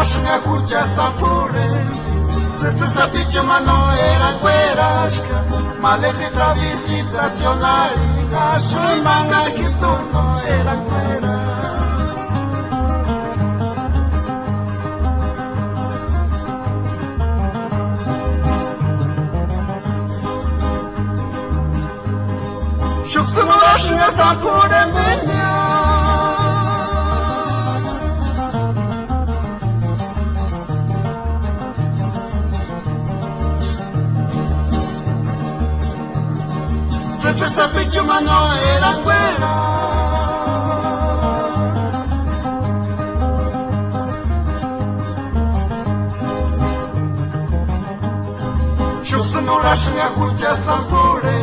Kusnurashna kucha sapure Retusa picha mano era cuerashka Malecita visitacional Gashu y manga quinturno era cuera Kusnurashna sapure menya Esa pichuma no era güera Shuksunurashna kucha sapure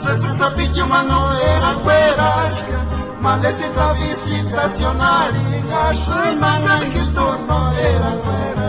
Esa pichuma no era güera Malecita visitacional Gashu y manga quinturno era güera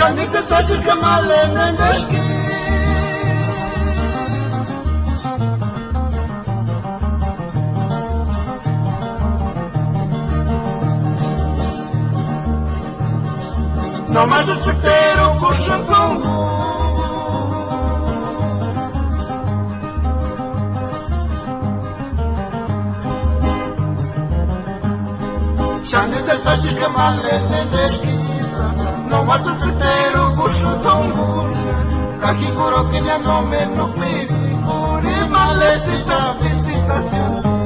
Dice Sasha Kamal en el esquí No más el chutero curso como Ya dice Sasha Kamal en el esquí No más el chutero curso como Aquí curo que ya no me no pide Por y malecita visitación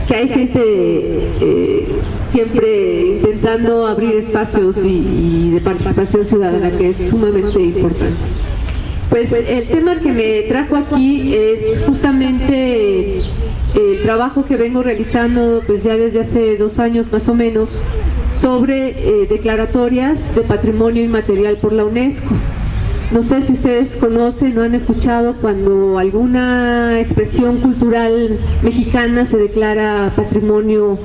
que hay gente siempre intentando abrir espacios y de participación ciudadana, que es sumamente importante. Pues el tema que me trajo aquí es justamente el trabajo que vengo realizando pues ya desde hace 2 años más o menos sobre declaratorias de patrimonio inmaterial por la UNESCO. No sé si ustedes conocen o han escuchado cuando alguna expresión cultural mexicana se declara patrimonio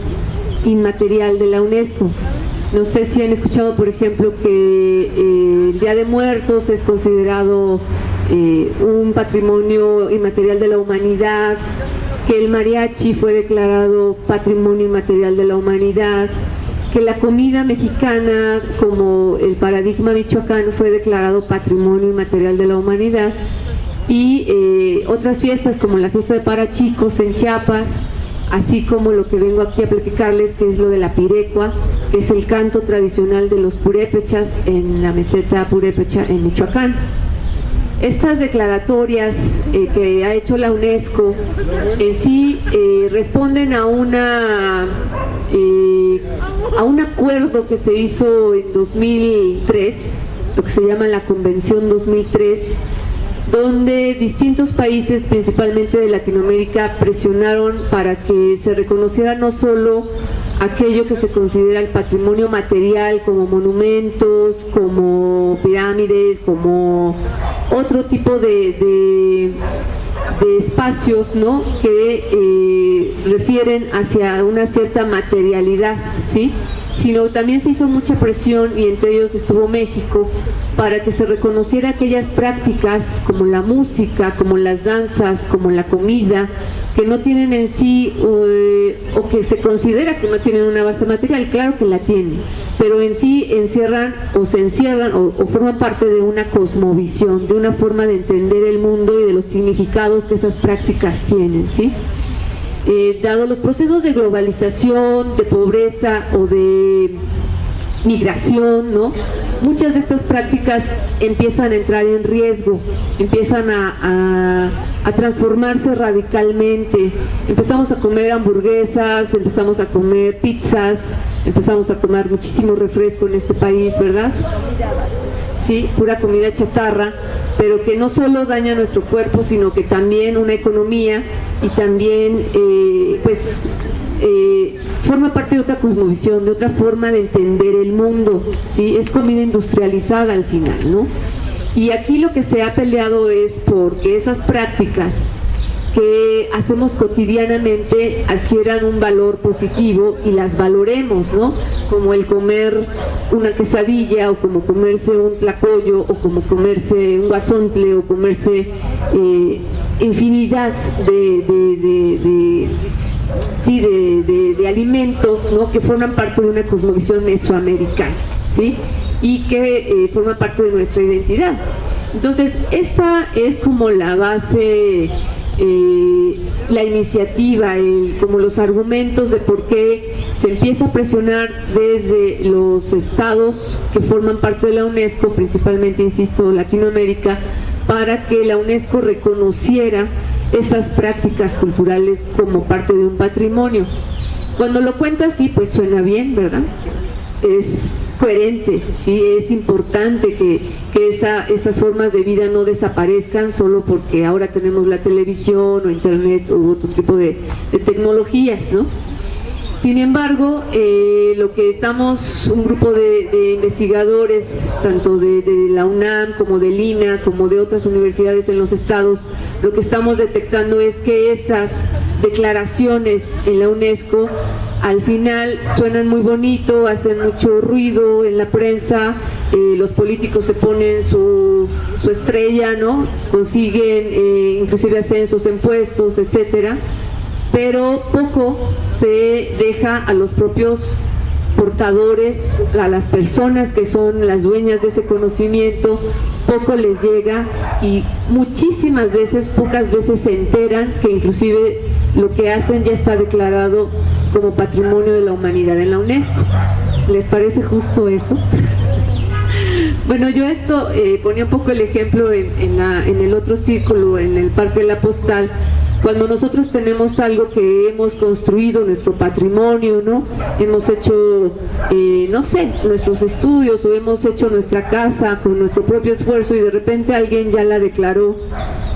inmaterial de la UNESCO. No sé si han escuchado, por ejemplo, que el Día de Muertos es considerado un patrimonio inmaterial de la humanidad, que el mariachi fue declarado patrimonio inmaterial de la humanidad, que la comida mexicana, como el paradigma michoacano, fue declarado patrimonio inmaterial de la humanidad, y otras fiestas como la fiesta de Parachicos en Chiapas, así como lo que vengo aquí a platicarles, que es lo de la pirecua, que es el canto tradicional de los purépechas en la meseta purépecha en Michoacán. Estas declaratorias que ha hecho la UNESCO en sí responden a un acuerdo que se hizo en 2003, lo que se llama la Convención 2003, donde distintos países, principalmente de Latinoamérica, presionaron para que se reconociera no solo aquello que se considera el patrimonio material, como monumentos, como pirámides, como otro tipo de espacios, ¿no?, que refieren hacia una cierta materialidad, ¿sí?, sino también se hizo mucha presión, y entre ellos estuvo México, para que se reconociera aquellas prácticas como la música, como las danzas, como la comida, que no tienen en sí, o que se considera que no tienen una base material. Claro que la tienen, pero en sí encierran o forman parte de una cosmovisión, de una forma de entender el mundo y de los significados que esas prácticas tienen, ¿sí? Dado los procesos de globalización, de pobreza o de migración, ¿no?, muchas de estas prácticas empiezan a entrar en riesgo, empiezan a transformarse radicalmente. Empezamos a comer hamburguesas, empezamos a comer pizzas, empezamos a tomar muchísimo refresco en este país, ¿verdad? ¿sí? Pura comida chatarra, pero que no solo daña nuestro cuerpo, sino que también una economía y también forma parte de otra cosmovisión, de otra forma de entender el mundo, ¿sí? Es comida industrializada al final, ¿no? Y aquí lo que se ha peleado es porque esas prácticas que hacemos cotidianamente adquieran un valor positivo y las valoremos, ¿no? Como el comer una quesadilla, o como comerse un tlacoyo, o como comerse un guasontle, o comerse infinidad de alimentos, ¿no? Que forman parte de una cosmovisión mesoamericana, ¿sí? Y que forma parte de nuestra identidad. Entonces, esta es como la base, la iniciativa, como los argumentos de por qué se empieza a presionar desde los estados que forman parte de la UNESCO, principalmente, insisto, Latinoamérica, para que la UNESCO reconociera esas prácticas culturales como parte de un patrimonio. Cuando lo cuento así, pues suena bien, ¿verdad? Es coherente, sí, es importante que esas formas de vida no desaparezcan solo porque ahora tenemos la televisión o internet u otro tipo de tecnologías, ¿no? Sin embargo, lo que estamos, un grupo de investigadores, tanto de la UNAM como del INA, como de otras universidades en los estados, lo que estamos detectando es que esas declaraciones en la UNESCO al final suenan muy bonito, hacen mucho ruido en la prensa, los políticos se ponen su estrella, ¿no? Consiguen inclusive ascensos en puestos, etcétera, pero poco se deja a los propios portadores, a las personas que son las dueñas de ese conocimiento, poco les llega y muchísimas veces, pocas veces se enteran que inclusive lo que hacen ya está declarado como Patrimonio de la Humanidad en la UNESCO. ¿Les parece justo eso? Bueno, yo esto ponía un poco el ejemplo en el otro círculo, en el Parque de la Postal, cuando nosotros tenemos algo que hemos construido, nuestro patrimonio, ¿no? Hemos hecho, no sé, nuestros estudios, o hemos hecho nuestra casa con nuestro propio esfuerzo y de repente alguien ya la declaró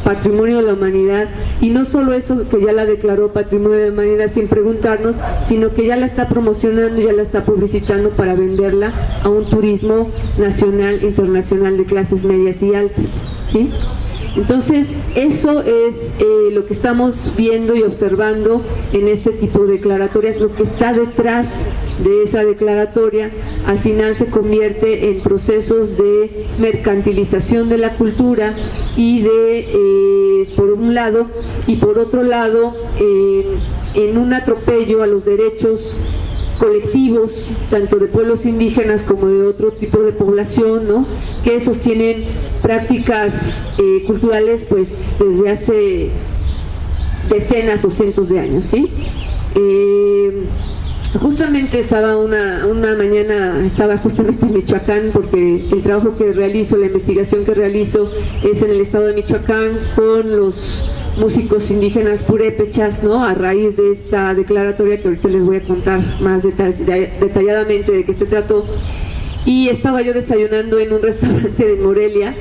Patrimonio de la Humanidad, y no solo eso, que ya la declaró Patrimonio de la Humanidad sin preguntarnos, sino que ya la está promocionando, ya la está publicitando para venderla a un turismo nacional, internacional de clases medias y altas, ¿sí? Entonces, eso es lo que estamos viendo y observando en este tipo de declaratorias. Lo que está detrás de esa declaratoria al final se convierte en procesos de mercantilización de la cultura y por un lado, y por otro lado, en un atropello a los derechos colectivos, tanto de pueblos indígenas como de otro tipo de población, ¿no? Que sostienen prácticas culturales pues desde hace decenas o cientos de años, ¿sí? Justamente estaba una mañana, estaba justamente en Michoacán, porque el trabajo que realizo, la investigación que realizo es en el estado de Michoacán con los músicos indígenas purépechas, ¿no? A raíz de esta declaratoria que ahorita les voy a contar más detalladamente de qué se trató. Y estaba yo desayunando en un restaurante de Morelia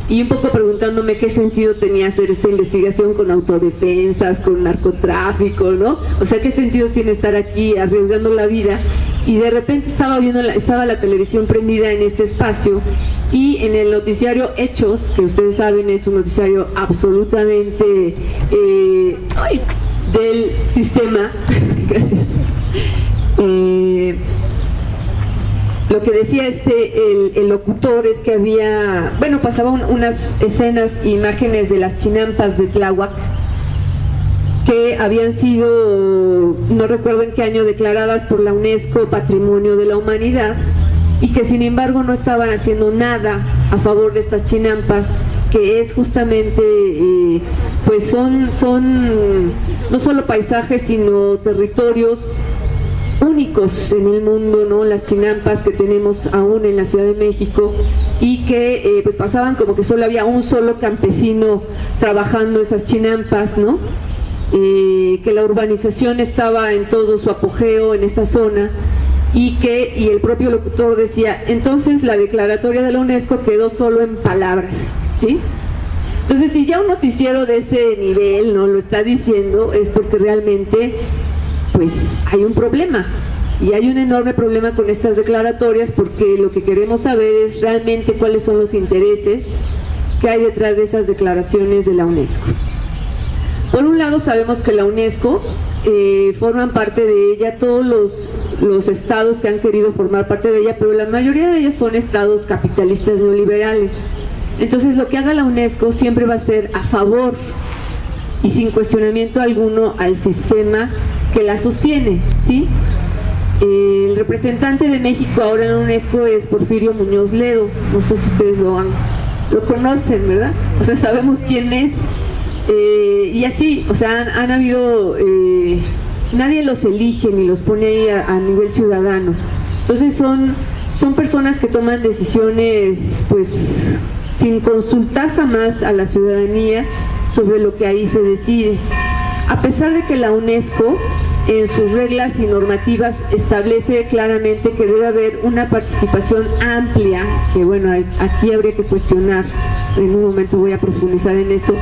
y un poco preguntándome qué sentido tenía hacer esta investigación con autodefensas, con narcotráfico, ¿no? O sea, qué sentido tiene estar aquí arriesgando la vida. Y de repente estaba la televisión prendida en este espacio, y en el noticiario Hechos, que ustedes saben es un noticiario absolutamente del sistema, gracias, lo que decía el locutor es que había, bueno, pasaban unas escenas e imágenes de las chinampas de Tláhuac que habían sido, no recuerdo en qué año, declaradas por la UNESCO Patrimonio de la Humanidad, y que sin embargo no estaban haciendo nada a favor de estas chinampas, que es justamente, pues son no solo paisajes, sino territorios únicos en el mundo, ¿no? Las chinampas que tenemos aún en la Ciudad de México, y que pues pasaban como que solo había un solo campesino trabajando esas chinampas, ¿no? Que la urbanización estaba en todo su apogeo en esta zona, y el propio locutor decía, entonces la declaratoria de la UNESCO quedó solo en palabras, ¿sí? Entonces, si ya un noticiero de ese nivel no lo está diciendo, es porque realmente pues hay un problema, y hay un enorme problema con estas declaratorias, porque lo que queremos saber es realmente cuáles son los intereses que hay detrás de esas declaraciones de la UNESCO. Por un lado, sabemos que la UNESCO forman parte de ella todos los estados que han querido formar parte de ella, pero la mayoría de ellas son estados capitalistas neoliberales. Entonces, lo que haga la UNESCO siempre va a ser a favor y sin cuestionamiento alguno al sistema que la sostiene, ¿sí? El representante de México ahora en UNESCO es Porfirio Muñoz Ledo. No sé si ustedes lo conocen, ¿verdad? O sea, sabemos quién es. Y así, o sea, han habido, nadie los elige ni los pone ahí a nivel ciudadano. Entonces son personas que toman decisiones pues sin consultar jamás a la ciudadanía sobre lo que ahí se decide. A pesar de que la UNESCO en sus reglas y normativas establece claramente que debe haber una participación amplia, que bueno, aquí habría que cuestionar, en un momento voy a profundizar en eso,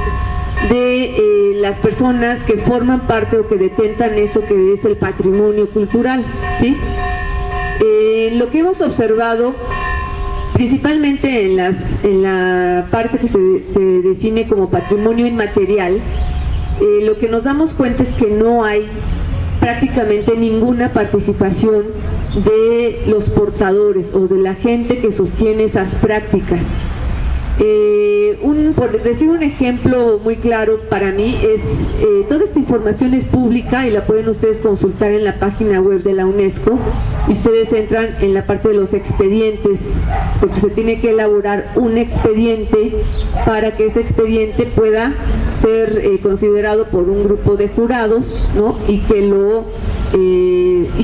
de las personas que forman parte o que detentan eso que es el patrimonio cultural, ¿sí? Lo que hemos observado principalmente en la parte que se define como patrimonio inmaterial, lo que nos damos cuenta es que no hay prácticamente ninguna participación de los portadores o de la gente que sostiene esas prácticas. Por decir un ejemplo muy claro para mí es, toda esta información es pública y la pueden ustedes consultar en la página web de la UNESCO, y ustedes entran en la parte de los expedientes, porque se tiene que elaborar un expediente para que ese expediente pueda ser considerado por un grupo de jurados, ¿no? y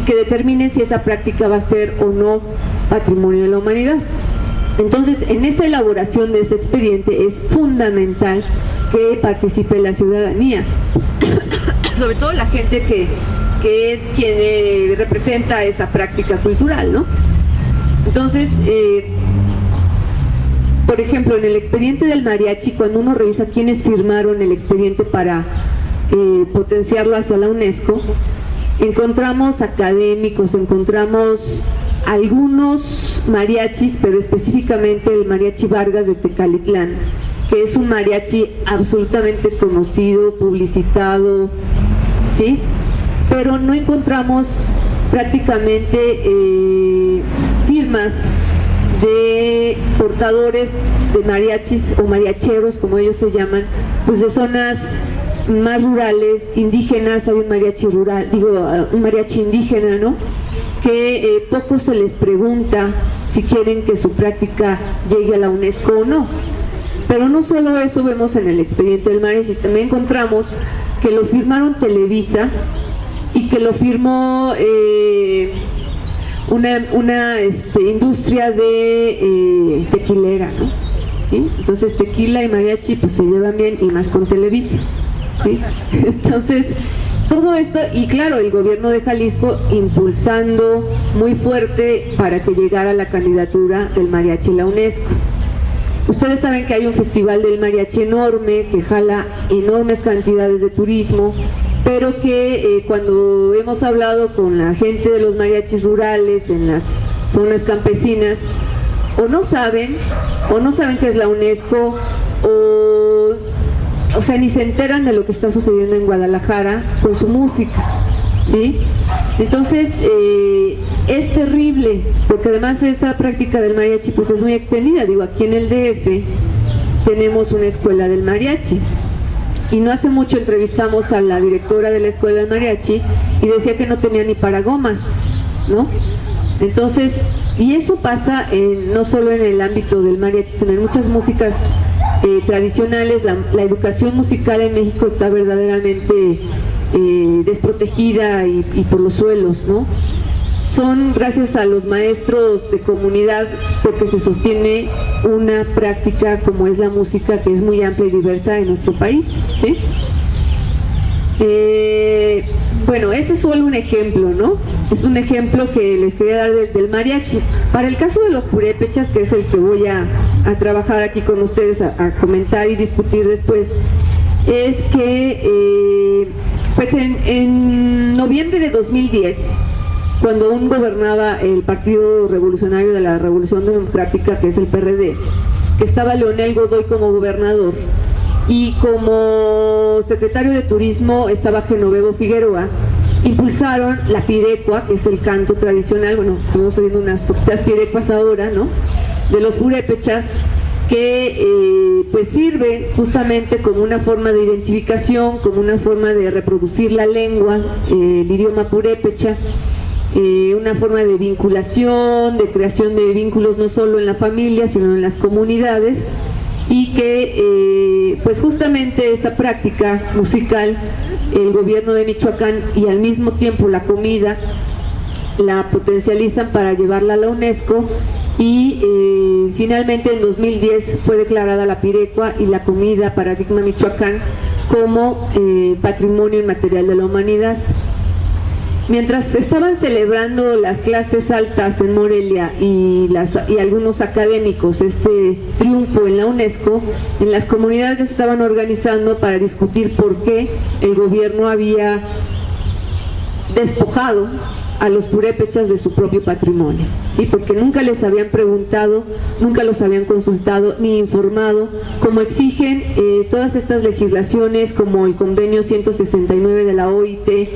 que determinen si esa práctica va a ser o no patrimonio de la humanidad. Entonces, en esa elaboración de ese expediente es fundamental que participe la ciudadanía, sobre todo la gente que es quien representa esa práctica cultural, ¿no? Entonces, por ejemplo, en el expediente del mariachi, cuando uno revisa quiénes firmaron el expediente para potenciarlo hacia la UNESCO, encontramos académicos, encontramos algunos mariachis, pero específicamente el mariachi Vargas de Tecalitlán, que es un mariachi absolutamente conocido, publicitado, ¿sí? Pero no encontramos prácticamente firmas de portadores de mariachis o mariacheros, como ellos se llaman, pues de zonas más rurales, indígenas. Hay un mariachi rural, un mariachi indígena, ¿no? Que poco se les pregunta si quieren que su práctica llegue a la UNESCO o no. Pero no solo eso vemos en el expediente del mariachi, también encontramos que lo firmaron Televisa y que lo firmó una industria de tequilera, ¿no? ¿Sí? Entonces tequila y mariachi pues se llevan bien, y más con Televisa, ¿sí? Entonces todo esto, y claro, el gobierno de Jalisco impulsando muy fuerte para que llegara la candidatura del mariachi a la UNESCO. Ustedes saben que hay un festival del mariachi enorme, que jala enormes cantidades de turismo, pero que cuando hemos hablado con la gente de los mariachis rurales en las zonas campesinas, o no saben qué es la UNESCO, o sea, ni se enteran de lo que está sucediendo en Guadalajara con su música, ¿sí? Entonces, es terrible, porque además esa práctica del mariachi pues es muy extendida. Aquí en el DF tenemos una escuela del mariachi, y no hace mucho entrevistamos a la directora de la escuela del mariachi y decía que no tenía ni para gomas, ¿no? Entonces, y eso pasa no solo en el ámbito del mariachi, sino en muchas músicas tradicionales. La educación musical en México está verdaderamente desprotegida y por los suelos, ¿no? Son gracias a los maestros de comunidad porque se sostiene una práctica como es la música, que es muy amplia y diversa en nuestro país, ¿sí? Bueno, ese es solo un ejemplo, ¿no? Es un ejemplo que les quería dar del mariachi. Para el caso de los purépechas, que es el que voy a trabajar aquí con ustedes, a comentar y discutir después, es que pues en noviembre de 2010, cuando aún gobernaba el Partido Revolucionario de la Revolución Democrática, que es el PRD, que estaba Leonel Godoy como gobernador, y como secretario de Turismo estaba Genovevo Figueroa, impulsaron la pirecua, que es el canto tradicional. Bueno, estamos oyendo unas poquitas pirecuas ahora, ¿no?, de los purépechas, que pues sirve justamente como una forma de identificación, como una forma de reproducir la lengua, el idioma purépecha, una forma de vinculación, de creación de vínculos no solo en la familia, sino en las comunidades, y que pues justamente esa práctica musical, el gobierno de Michoacán y al mismo tiempo la comida, la potencializan para llevarla a la UNESCO, y finalmente en 2010 fue declarada la pirecua y la comida Paradigma Michoacán como Patrimonio Inmaterial de la Humanidad. Mientras estaban celebrando las clases altas en Morelia y algunos académicos este triunfo en la UNESCO, en las comunidades se estaban organizando para discutir por qué el gobierno había despojado a los purépechas de su propio patrimonio, ¿sí? Porque nunca les habían preguntado, nunca los habían consultado ni informado, como exigen todas estas legislaciones, como el convenio 169 de la OIT,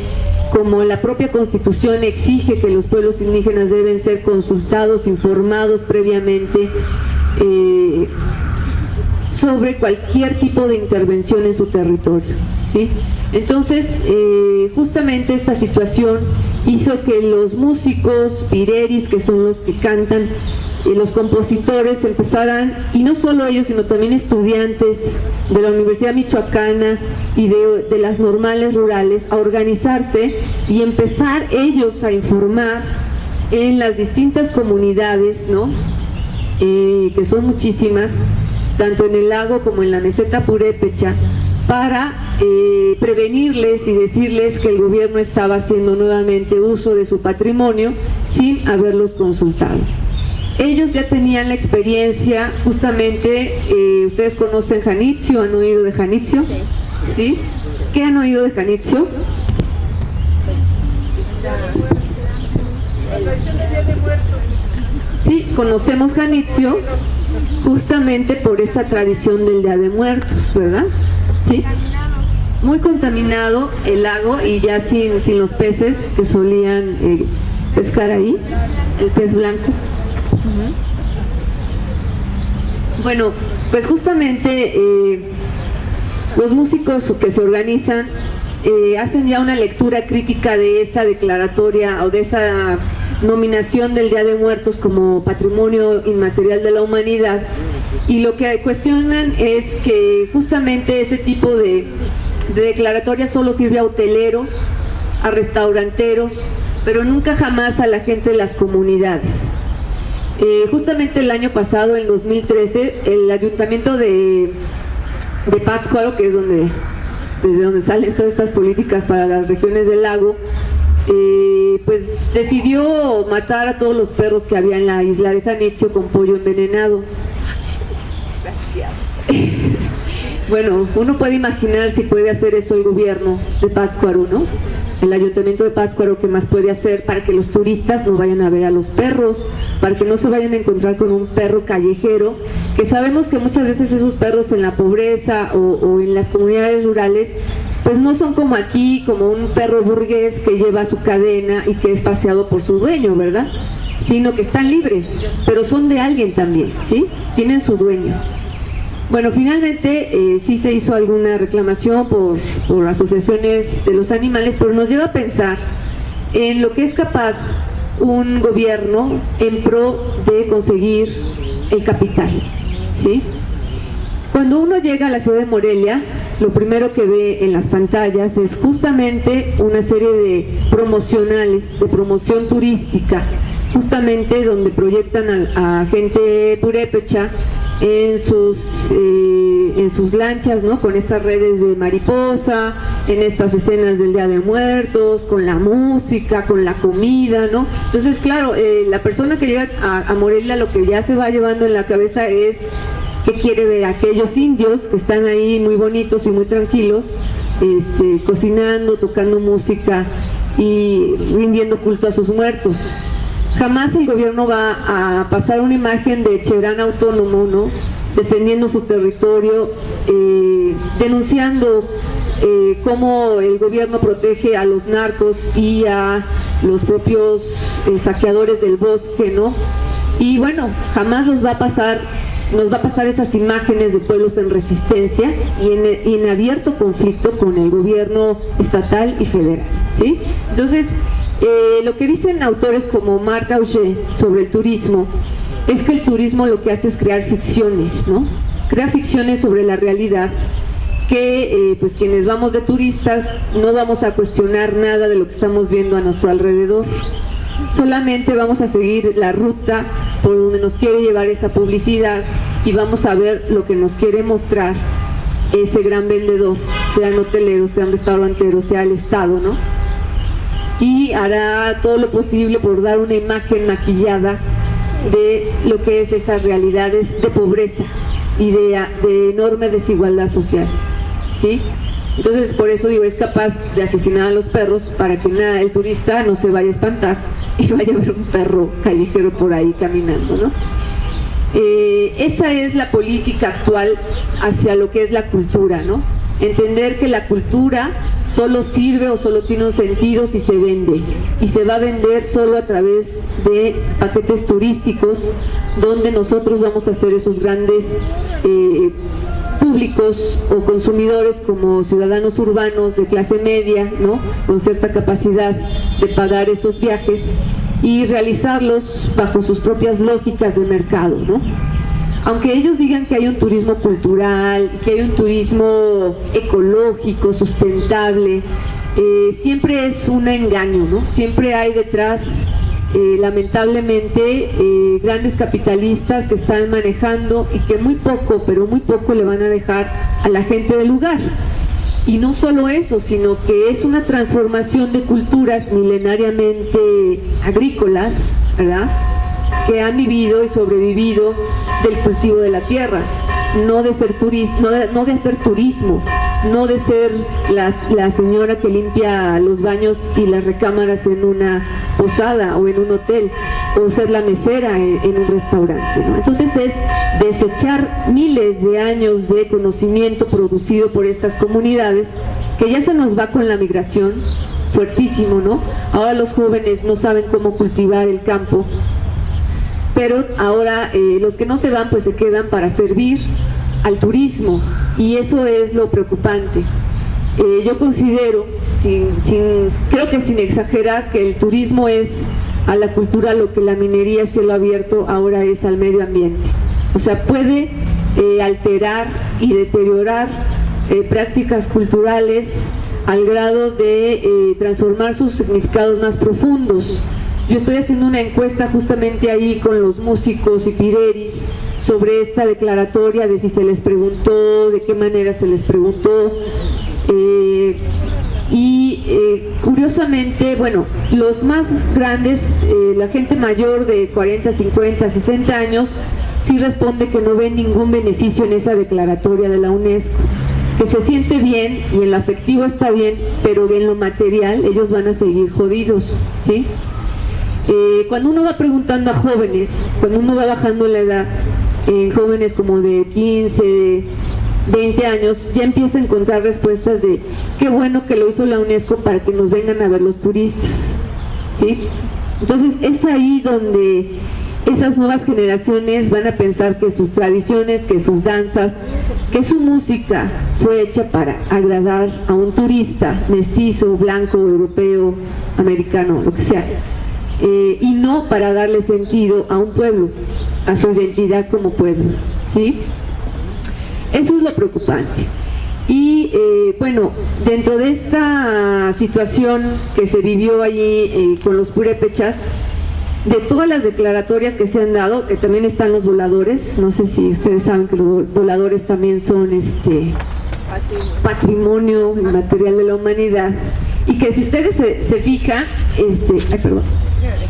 como la propia Constitución exige que los pueblos indígenas deben ser consultados, informados previamente sobre cualquier tipo de intervención en su territorio, ¿sí? Entonces, justamente esta situación hizo que los músicos pireris, que son los que cantan, los compositores empezaran, y no solo ellos, sino también estudiantes de la Universidad Michoacana y de las normales rurales, a organizarse y empezar ellos a informar en las distintas comunidades, ¿no?, que son muchísimas, tanto en el lago como en la meseta purépecha, para prevenirles y decirles que el gobierno estaba haciendo nuevamente uso de su patrimonio sin haberlos consultado. Ellos ya tenían la experiencia, justamente, ustedes conocen Janitzio, ¿han oído de Janitzio? ¿Sí? ¿Qué han oído de Janitzio? Sí, conocemos Janitzio justamente por esa tradición del Día de Muertos, ¿verdad? Sí, muy contaminado el lago, y ya sin los peces que solían pescar ahí, el pez blanco. Bueno, pues justamente los músicos que se organizan hacen ya una lectura crítica de esa declaratoria o de esa nominación del Día de Muertos como Patrimonio Inmaterial de la Humanidad, y lo que cuestionan es que justamente ese tipo de declaratoria solo sirve a hoteleros, a restauranteros, pero nunca jamás a la gente de las comunidades. Justamente el año pasado, en 2013, el ayuntamiento de Pátzcuaro, que es desde donde salen todas estas políticas para las regiones del lago, pues decidió matar a todos los perros que había en la isla de Janitzio con pollo envenenado. Bueno, uno puede imaginar si puede hacer eso el gobierno de Pátzcuaro, ¿no? El ayuntamiento de Pátzcuaro, ¿qué más puede hacer para que los turistas no vayan a ver a los perros, para que no se vayan a encontrar con un perro callejero, que sabemos que muchas veces esos perros en la pobreza o en las comunidades rurales, pues no son como aquí, como un perro burgués que lleva su cadena y que es paseado por su dueño, ¿verdad? Sino que están libres, pero son de alguien también, ¿sí? Tienen su dueño. Bueno, finalmente sí se hizo alguna reclamación por asociaciones de los animales, pero nos lleva a pensar en lo que es capaz un gobierno en pro de conseguir el capital, ¿sí? Cuando uno llega a la ciudad de Morelia, lo primero que ve en las pantallas es justamente una serie de promocionales, de promoción turística, justamente donde proyectan a gente purépecha en sus lanchas, ¿no? Con estas redes de mariposa, en estas escenas del Día de Muertos, con la música, con la comida, ¿no? Entonces, claro, la persona que llega a Morelia, lo que ya se va llevando en la cabeza es que quiere ver a aquellos indios que están ahí muy bonitos y muy tranquilos, cocinando, tocando música y rindiendo culto a sus muertos. Jamás el gobierno va a pasar una imagen de Chebrán autónomo, ¿no? Defendiendo su territorio, denunciando cómo el gobierno protege a los narcos y a los propios saqueadores del bosque, ¿no? Y bueno, jamás nos va a pasar esas imágenes de pueblos en resistencia y en abierto conflicto con el gobierno estatal y federal, ¿sí? Entonces, lo que dicen autores como Marc Auger sobre el turismo es que el turismo lo que hace es crear ficciones, ¿no? Crea ficciones sobre la realidad que pues quienes vamos de turistas no vamos a cuestionar nada de lo que estamos viendo a nuestro alrededor. Solamente vamos a seguir la ruta por donde nos quiere llevar esa publicidad y vamos a ver lo que nos quiere mostrar ese gran vendedor, sean hoteleros, sean restauranteros, sea el Estado, ¿no? Y hará todo lo posible por dar una imagen maquillada de lo que es esas realidades de pobreza y de enorme desigualdad social, ¿sí? Entonces, por eso digo, es capaz de asesinar a los perros para que el turista no se vaya a espantar y vaya a ver un perro callejero por ahí caminando, ¿no? Esa es la política actual hacia lo que es la cultura, ¿no? Entender que la cultura solo sirve o solo tiene un sentido si se vende, y se va a vender solo a través de paquetes turísticos donde nosotros vamos a hacer esos grandes públicos o consumidores como ciudadanos urbanos de clase media, ¿no? Con cierta capacidad de pagar esos viajes y realizarlos bajo sus propias lógicas de mercado, ¿no? Aunque ellos digan que hay un turismo cultural, que hay un turismo ecológico, sustentable, siempre es un engaño, ¿no? Siempre hay detrás, lamentablemente, grandes capitalistas que están manejando y que muy poco, pero muy poco le van a dejar a la gente del lugar. Y no solo eso, sino que es una transformación de culturas milenariamente agrícolas, ¿verdad?, que han vivido y sobrevivido del cultivo de la tierra, no de ser no de hacer turismo, no de ser la señora que limpia los baños y las recámaras en una posada o en un hotel, o ser la mesera en un restaurante, ¿no? Entonces es desechar miles de años de conocimiento producido por estas comunidades, que ya se nos va con la migración, fuertísimo, ¿no? Ahora los jóvenes no saben cómo cultivar el campo, pero ahora los que no se van pues se quedan para servir al turismo, y eso es lo preocupante. Yo considero, creo que sin exagerar, que el turismo es a la cultura lo que la minería a cielo abierto ahora es al medio ambiente. O sea, puede alterar y deteriorar prácticas culturales al grado de transformar sus significados más profundos. Yo estoy haciendo una encuesta justamente ahí con los músicos y pireris sobre esta declaratoria, de si se les preguntó, de qué manera se les preguntó, curiosamente, bueno, los más grandes, la gente mayor de 40, 50, 60 años, sí responde que no ven ningún beneficio en esa declaratoria de la UNESCO, que se siente bien y en lo afectivo está bien, pero en lo material ellos van a seguir jodidos, ¿sí? Cuando uno va preguntando a jóvenes, cuando uno va bajando la edad, jóvenes como de 15, 20 años, ya empieza a encontrar respuestas de qué bueno que lo hizo la UNESCO para que nos vengan a ver los turistas, ¿sí? Entonces es ahí donde esas nuevas generaciones van a pensar que sus tradiciones, que sus danzas, que su música fue hecha para agradar a un turista mestizo, blanco, europeo, americano, lo que sea. Y no para darle sentido a un pueblo, a su identidad como pueblo, ¿sí? Eso es lo preocupante. Y bueno, dentro de esta situación que se vivió allí con los purépechas, de todas las declaratorias que se han dado, que también están los voladores, no sé si ustedes saben que los voladores también son patrimonio inmaterial de la humanidad, y que si ustedes se fijan,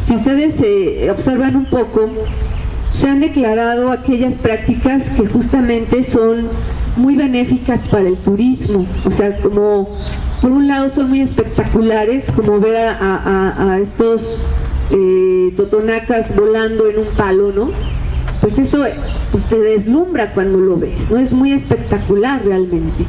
si ustedes observan un poco, se han declarado aquellas prácticas que justamente son muy benéficas para el turismo, o sea, como por un lado son muy espectaculares, como ver a estos totonacas volando en un palo, ¿no? Pues eso pues te deslumbra cuando lo ves, ¿no? Es muy espectacular realmente.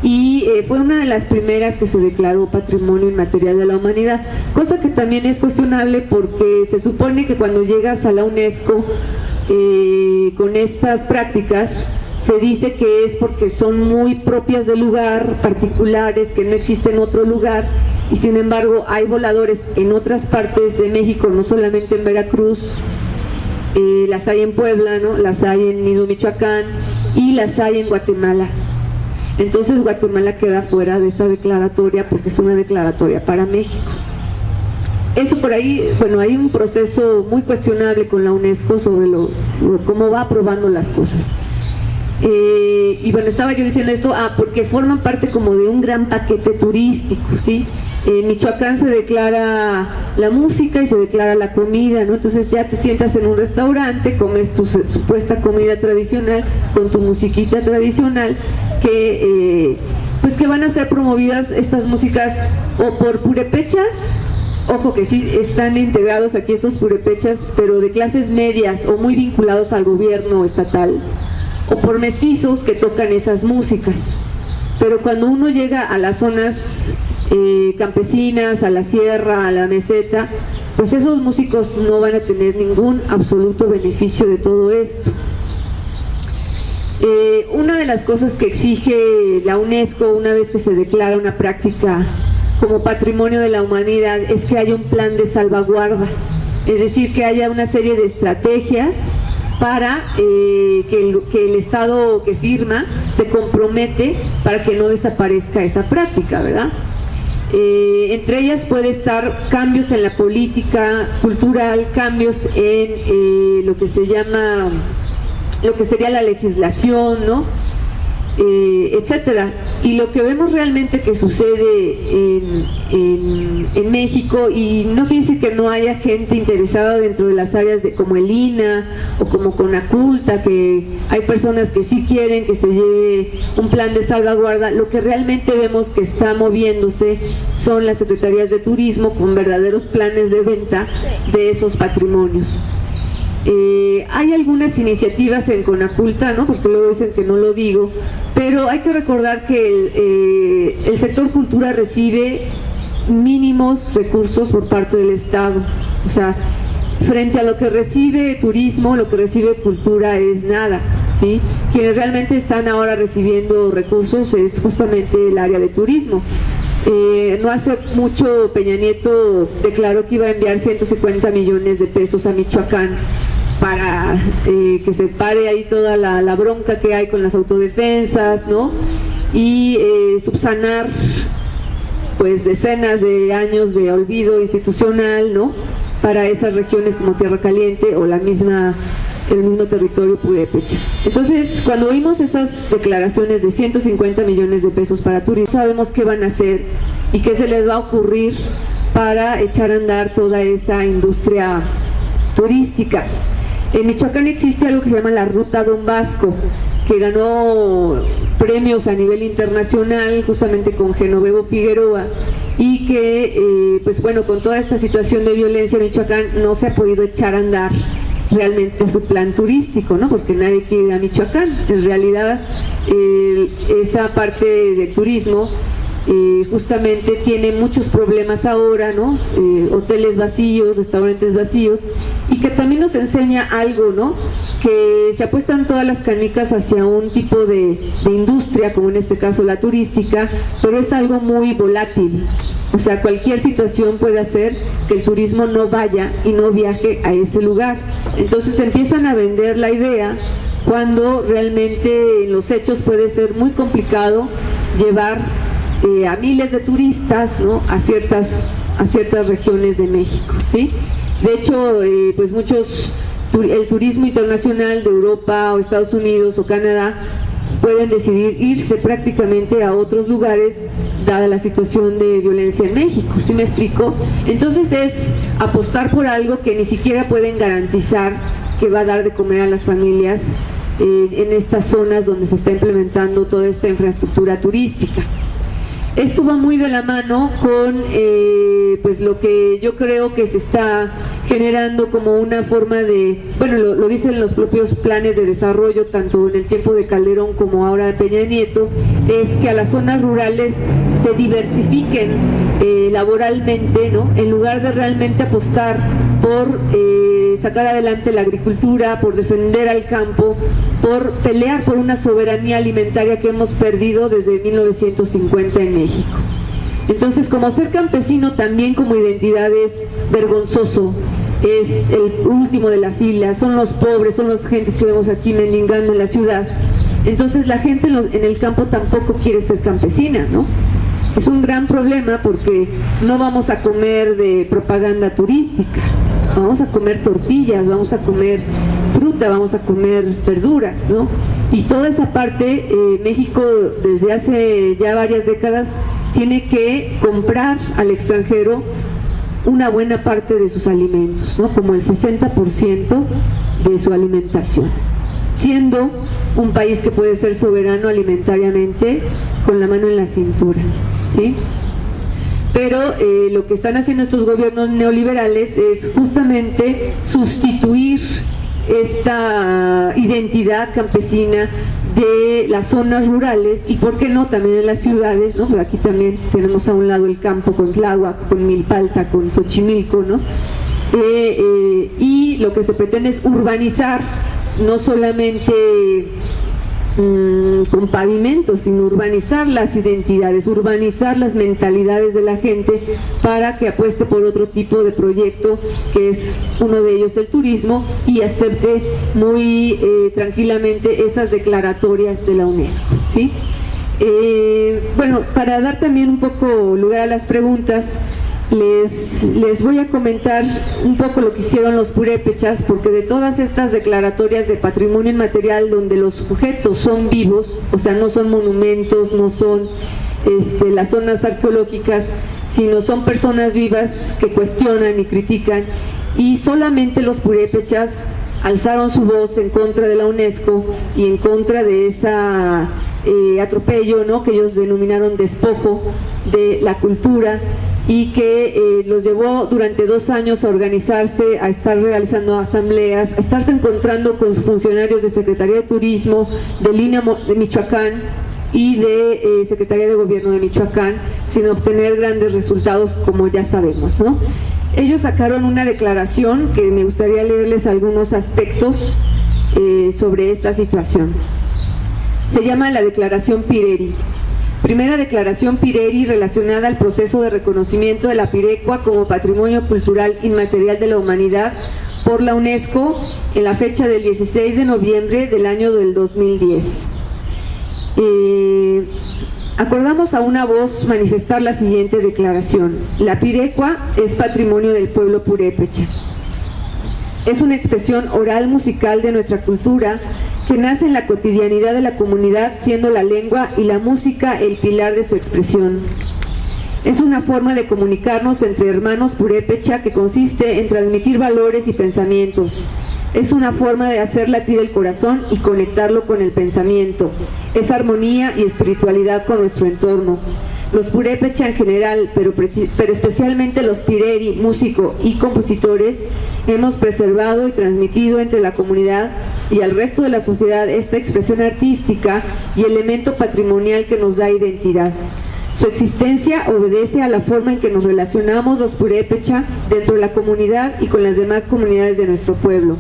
Y fue una de las primeras que se declaró Patrimonio Inmaterial de la Humanidad, cosa que también es cuestionable porque se supone que cuando llegas a la UNESCO con estas prácticas, se dice que es porque son muy propias del lugar, particulares, que no existen en otro lugar, y sin embargo hay voladores en otras partes de México, no solamente en Veracruz, las hay en Puebla, ¿no? Las hay en Mismo Michoacán y las hay en Guatemala. Entonces Guatemala queda fuera de esa declaratoria porque es una declaratoria para México. Eso por ahí, bueno, hay un proceso muy cuestionable con la UNESCO sobre cómo va aprobando las cosas. Y bueno, estaba yo diciendo esto, porque forman parte como de un gran paquete turístico, ¿sí? En Michoacán se declara la música y se declara la comida, ¿no? Entonces ya te sientas en un restaurante, comes tu supuesta comida tradicional con tu musiquita tradicional, pues que van a ser promovidas estas músicas o por purépechas, ojo que sí están integrados aquí estos purépechas, pero de clases medias o muy vinculados al gobierno estatal, o por mestizos que tocan esas músicas. Pero cuando uno llega a las zonas campesinas, a la sierra, a la meseta, pues esos músicos no van a tener ningún absoluto beneficio de todo esto. Una de las cosas que exige la UNESCO una vez que se declara una práctica como patrimonio de la humanidad es que haya un plan de salvaguarda, es decir, que haya una serie de estrategias para que el Estado que firma se compromete para que no desaparezca esa práctica, ¿verdad? Entre ellas puede estar cambios en la política cultural, cambios en lo que se llama, lo que sería la legislación, ¿no? Etcétera. Y lo que vemos realmente que sucede en México, y no quiere decir que no haya gente interesada dentro de las áreas como el INA o como Conaculta, que hay personas que sí quieren que se lleve un plan de salvaguarda. Lo que realmente vemos que está moviéndose son las secretarías de turismo con verdaderos planes de venta de esos patrimonios. Hay algunas iniciativas en Conaculta, ¿no? Porque luego dicen que no lo digo, pero hay que recordar que el sector cultura recibe mínimos recursos por parte del Estado. O sea, frente a lo que recibe turismo, lo que recibe cultura es nada, ¿sí? Quienes realmente están ahora recibiendo recursos es justamente el área de turismo. No hace mucho Peña Nieto declaró que iba a enviar 150 millones de pesos a Michoacán para que se pare ahí toda la bronca que hay con las autodefensas, ¿no? Y subsanar pues decenas de años de olvido institucional, ¿no? Para esas regiones como Tierra Caliente o el mismo territorio purépecha. Entonces, cuando vimos esas declaraciones de 150 millones de pesos para turismo, sabemos qué van a hacer y qué se les va a ocurrir para echar a andar toda esa industria turística. En Michoacán existe algo que se llama la Ruta Don Vasco, que ganó premios a nivel internacional justamente con Genovevo Figueroa, y que pues bueno, con toda esta situación de violencia en Michoacán no se ha podido echar a andar realmente su plan turístico, ¿no? Porque nadie quiere ir a Michoacán. En realidad esa parte del turismo justamente tiene muchos problemas ahora, ¿no? Hoteles vacíos, restaurantes vacíos, y que también nos enseña algo, ¿no? Que se apuestan todas las canicas hacia un tipo de industria, como en este caso la turística, pero es algo muy volátil. O sea, cualquier situación puede hacer que el turismo no vaya y no viaje a ese lugar. Entonces empiezan a vender la idea cuando realmente en los hechos puede ser muy complicado llevar a miles de turistas, ¿no? a ciertas regiones de México, ¿sí? De hecho, pues el turismo internacional de Europa o Estados Unidos o Canadá pueden decidir irse prácticamente a otros lugares dada la situación de violencia en México, ¿sí me explico? Entonces es apostar por algo que ni siquiera pueden garantizar que va a dar de comer a las familias en estas zonas donde se está implementando toda esta infraestructura turística. Esto va muy de la mano con pues lo que yo creo que se está generando como una forma de, bueno, lo dicen los propios planes de desarrollo, tanto en el tiempo de Calderón como ahora de Peña Nieto, es que a las zonas rurales se diversifiquen laboralmente, ¿no? En lugar de realmente apostar por sacar adelante la agricultura, por defender al campo, por pelear por una soberanía alimentaria que hemos perdido desde 1950 en México. Entonces, como ser campesino también como identidad es vergonzoso, es el último de la fila, son los pobres, son las gentes que vemos aquí mendigando en la ciudad. Entonces la gente en el campo tampoco quiere ser campesina, ¿no? Es un gran problema porque no vamos a comer de propaganda turística, vamos a comer tortillas, vamos a comer fruta, vamos a comer verduras, ¿no? Y toda esa parte, México desde hace ya varias décadas tiene que comprar al extranjero una buena parte de sus alimentos, ¿no? Como el 60% de su alimentación, siendo un país que puede ser soberano alimentariamente con la mano en la cintura, ¿sí? Pero lo que están haciendo estos gobiernos neoliberales es justamente sustituir esta identidad campesina de las zonas rurales y, ¿por qué no?, también en las ciudades, ¿no? Pues aquí también tenemos a un lado el campo con Tláhuac, con Milpalta, con Xochimilco, ¿no? Y lo que se pretende es urbanizar, no solamente con pavimentos, sino urbanizar las identidades, urbanizar las mentalidades de la gente para que apueste por otro tipo de proyecto, que es uno de ellos el turismo, y acepte muy tranquilamente esas declaratorias de la UNESCO, ¿sí? Bueno, para dar también un poco lugar a las preguntas, les voy a comentar un poco lo que hicieron los purépechas, porque de todas estas declaratorias de patrimonio inmaterial donde los sujetos son vivos, o sea, no son monumentos, no son las zonas arqueológicas, sino son personas vivas que cuestionan y critican, y solamente los purépechas alzaron su voz en contra de la UNESCO y en contra de esa atropello, ¿no?, que ellos denominaron despojo de la cultura, y que los llevó durante 2 años a organizarse, a estar realizando asambleas, a estarse encontrando con funcionarios de Secretaría de Turismo, del INA de Michoacán y de Secretaría de Gobierno de Michoacán, sin obtener grandes resultados, como ya sabemos, ¿no? Ellos sacaron una declaración que me gustaría leerles algunos aspectos sobre esta situación. Se llama la Declaración Pireri. Primera declaración Pireri relacionada al proceso de reconocimiento de la Pirecua como Patrimonio Cultural Inmaterial de la Humanidad por la UNESCO en la fecha del 16 de noviembre del año del 2010. Acordamos a una voz manifestar la siguiente declaración. La Pirecua es patrimonio del pueblo purépecha. Es una expresión oral musical de nuestra cultura que nace en la cotidianidad de la comunidad, siendo la lengua y la música el pilar de su expresión. Es una forma de comunicarnos entre hermanos purépecha que consiste en transmitir valores y pensamientos. Es una forma de hacer latir el corazón y conectarlo con el pensamiento. Es armonía y espiritualidad con nuestro entorno. Los purépecha en general, pero especialmente los pireri, músicos y compositores, hemos preservado y transmitido entre la comunidad y al resto de la sociedad esta expresión artística y elemento patrimonial que nos da identidad. Su existencia obedece a la forma en que nos relacionamos los purépecha dentro de la comunidad y con las demás comunidades de nuestro pueblo.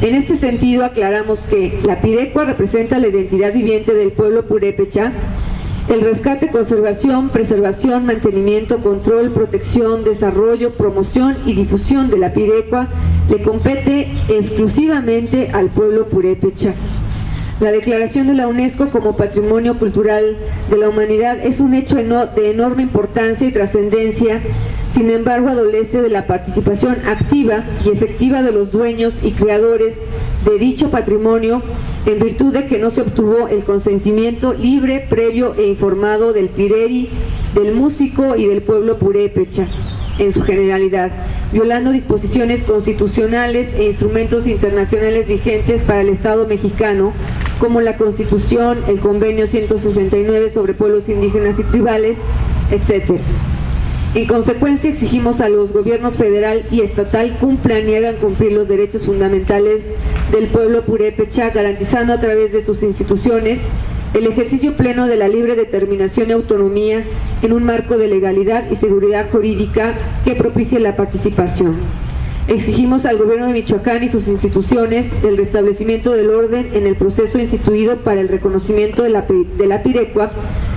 En este sentido, aclaramos que la Pirecua representa la identidad viviente del pueblo purépecha. El rescate, conservación, preservación, mantenimiento, control, protección, desarrollo, promoción y difusión de la Pirecua le compete exclusivamente al pueblo purépecha. La declaración de la UNESCO como Patrimonio Cultural de la Humanidad es un hecho de enorme importancia y trascendencia. Sin embargo, adolece de la participación activa y efectiva de los dueños y creadores de dicho patrimonio, en virtud de que no se obtuvo el consentimiento libre, previo e informado del pireri, del músico y del pueblo purépecha en su generalidad, violando disposiciones constitucionales e instrumentos internacionales vigentes para el Estado mexicano, como la Constitución, el Convenio 169 sobre pueblos indígenas y tribales, etc. En consecuencia, exigimos a los gobiernos federal y estatal cumplan y hagan cumplir los derechos fundamentales del pueblo purépecha, garantizando a través de sus instituciones el ejercicio pleno de la libre determinación y autonomía en un marco de legalidad y seguridad jurídica que propicie la participación. Exigimos al gobierno de Michoacán y sus instituciones el restablecimiento del orden en el proceso instituido para el reconocimiento de la Pirecua,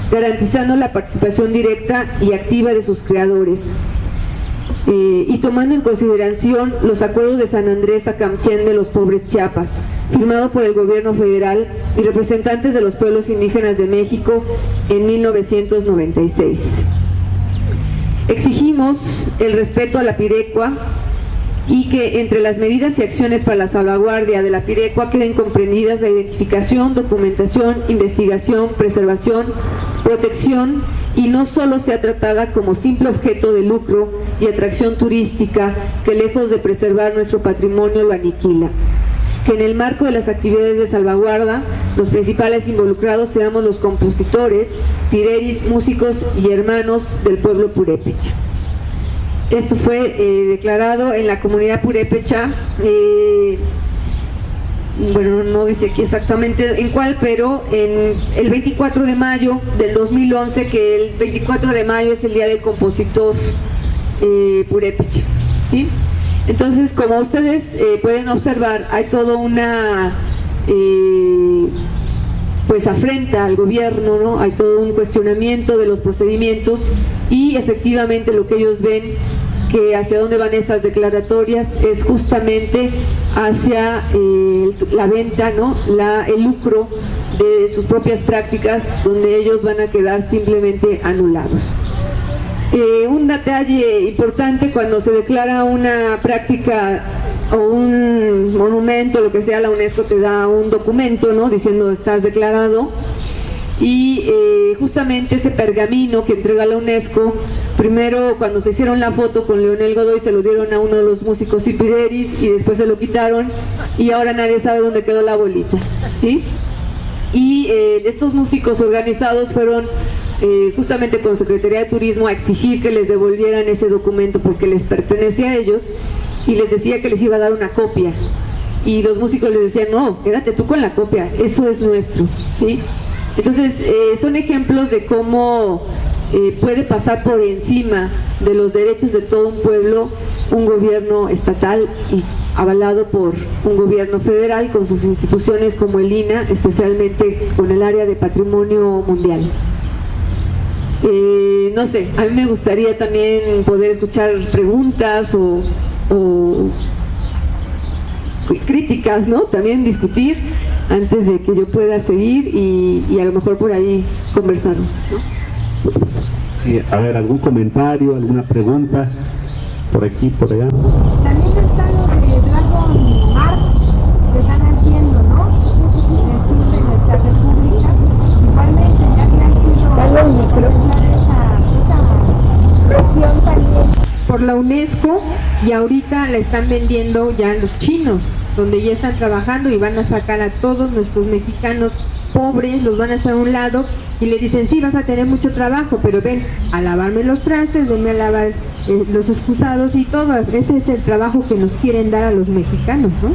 garantizando la participación directa y activa de sus creadores. Y tomando en consideración los acuerdos de San Andrés Acamchén de los Pobres Chiapas, firmado por el gobierno federal y representantes de los pueblos indígenas de México en 1996. Exigimos el respeto a la Pirecua y que entre las medidas y acciones para la salvaguardia de la Pirecua queden comprendidas la identificación, documentación, investigación, preservación, protección, y no solo sea tratada como simple objeto de lucro y atracción turística que, lejos de preservar nuestro patrimonio, lo aniquila. Que en el marco de las actividades de salvaguarda, los principales involucrados seamos los compositores, pireris, músicos y hermanos del pueblo purépecha. Esto fue declarado en la comunidad purépecha, bueno, no dice aquí exactamente en cuál, pero en el 24 de mayo del 2011, que el 24 de mayo es el Día del Compositor Purépecha, ¿sí? Entonces, como ustedes pueden observar, hay toda una pues afrenta al gobierno, ¿no? Hay todo un cuestionamiento de los procedimientos y efectivamente lo que ellos ven que hacia dónde van esas declaratorias es justamente hacia la venta, ¿no? El lucro de sus propias prácticas, donde ellos van a quedar simplemente anulados. Un detalle importante: cuando se declara una práctica o un monumento, lo que sea, la UNESCO te da un documento, ¿no? Diciendo estás declarado. Y justamente ese pergamino que entrega la UNESCO, primero cuando se hicieron la foto con Leonel Godoy se lo dieron a uno de los músicos Ipireris y después se lo quitaron y ahora nadie sabe dónde quedó la bolita, ¿sí? Y estos músicos organizados fueron justamente con Secretaría de Turismo a exigir que les devolvieran ese documento porque les pertenece a ellos y les decía que les iba a dar una copia y los músicos les decían no, quédate tú con la copia, eso es nuestro, ¿sí? Entonces, son ejemplos de cómo puede pasar por encima de los derechos de todo un pueblo un gobierno estatal y avalado por un gobierno federal con sus instituciones como el INAH, especialmente con el área de patrimonio mundial. No sé, a mí me gustaría también poder escuchar preguntas o críticas, ¿no? También discutir antes de que yo pueda seguir y a lo mejor por ahí conversar, ¿no? Sí, a ver, algún comentario, alguna pregunta, por aquí, por allá. También está lo de Dragon Art que están haciendo, ¿no? En nuestra república. Igualmente, ya que han sido esa región también por la UNESCO y ahorita la están vendiendo ya los chinos, donde ya están trabajando y van a sacar a todos nuestros mexicanos pobres, los van a hacer a un lado y le dicen sí, vas a tener mucho trabajo, pero ven a lavarme los trastes, venme a lavar los excusados y todo. Ese es el trabajo que nos quieren dar a los mexicanos, ¿no?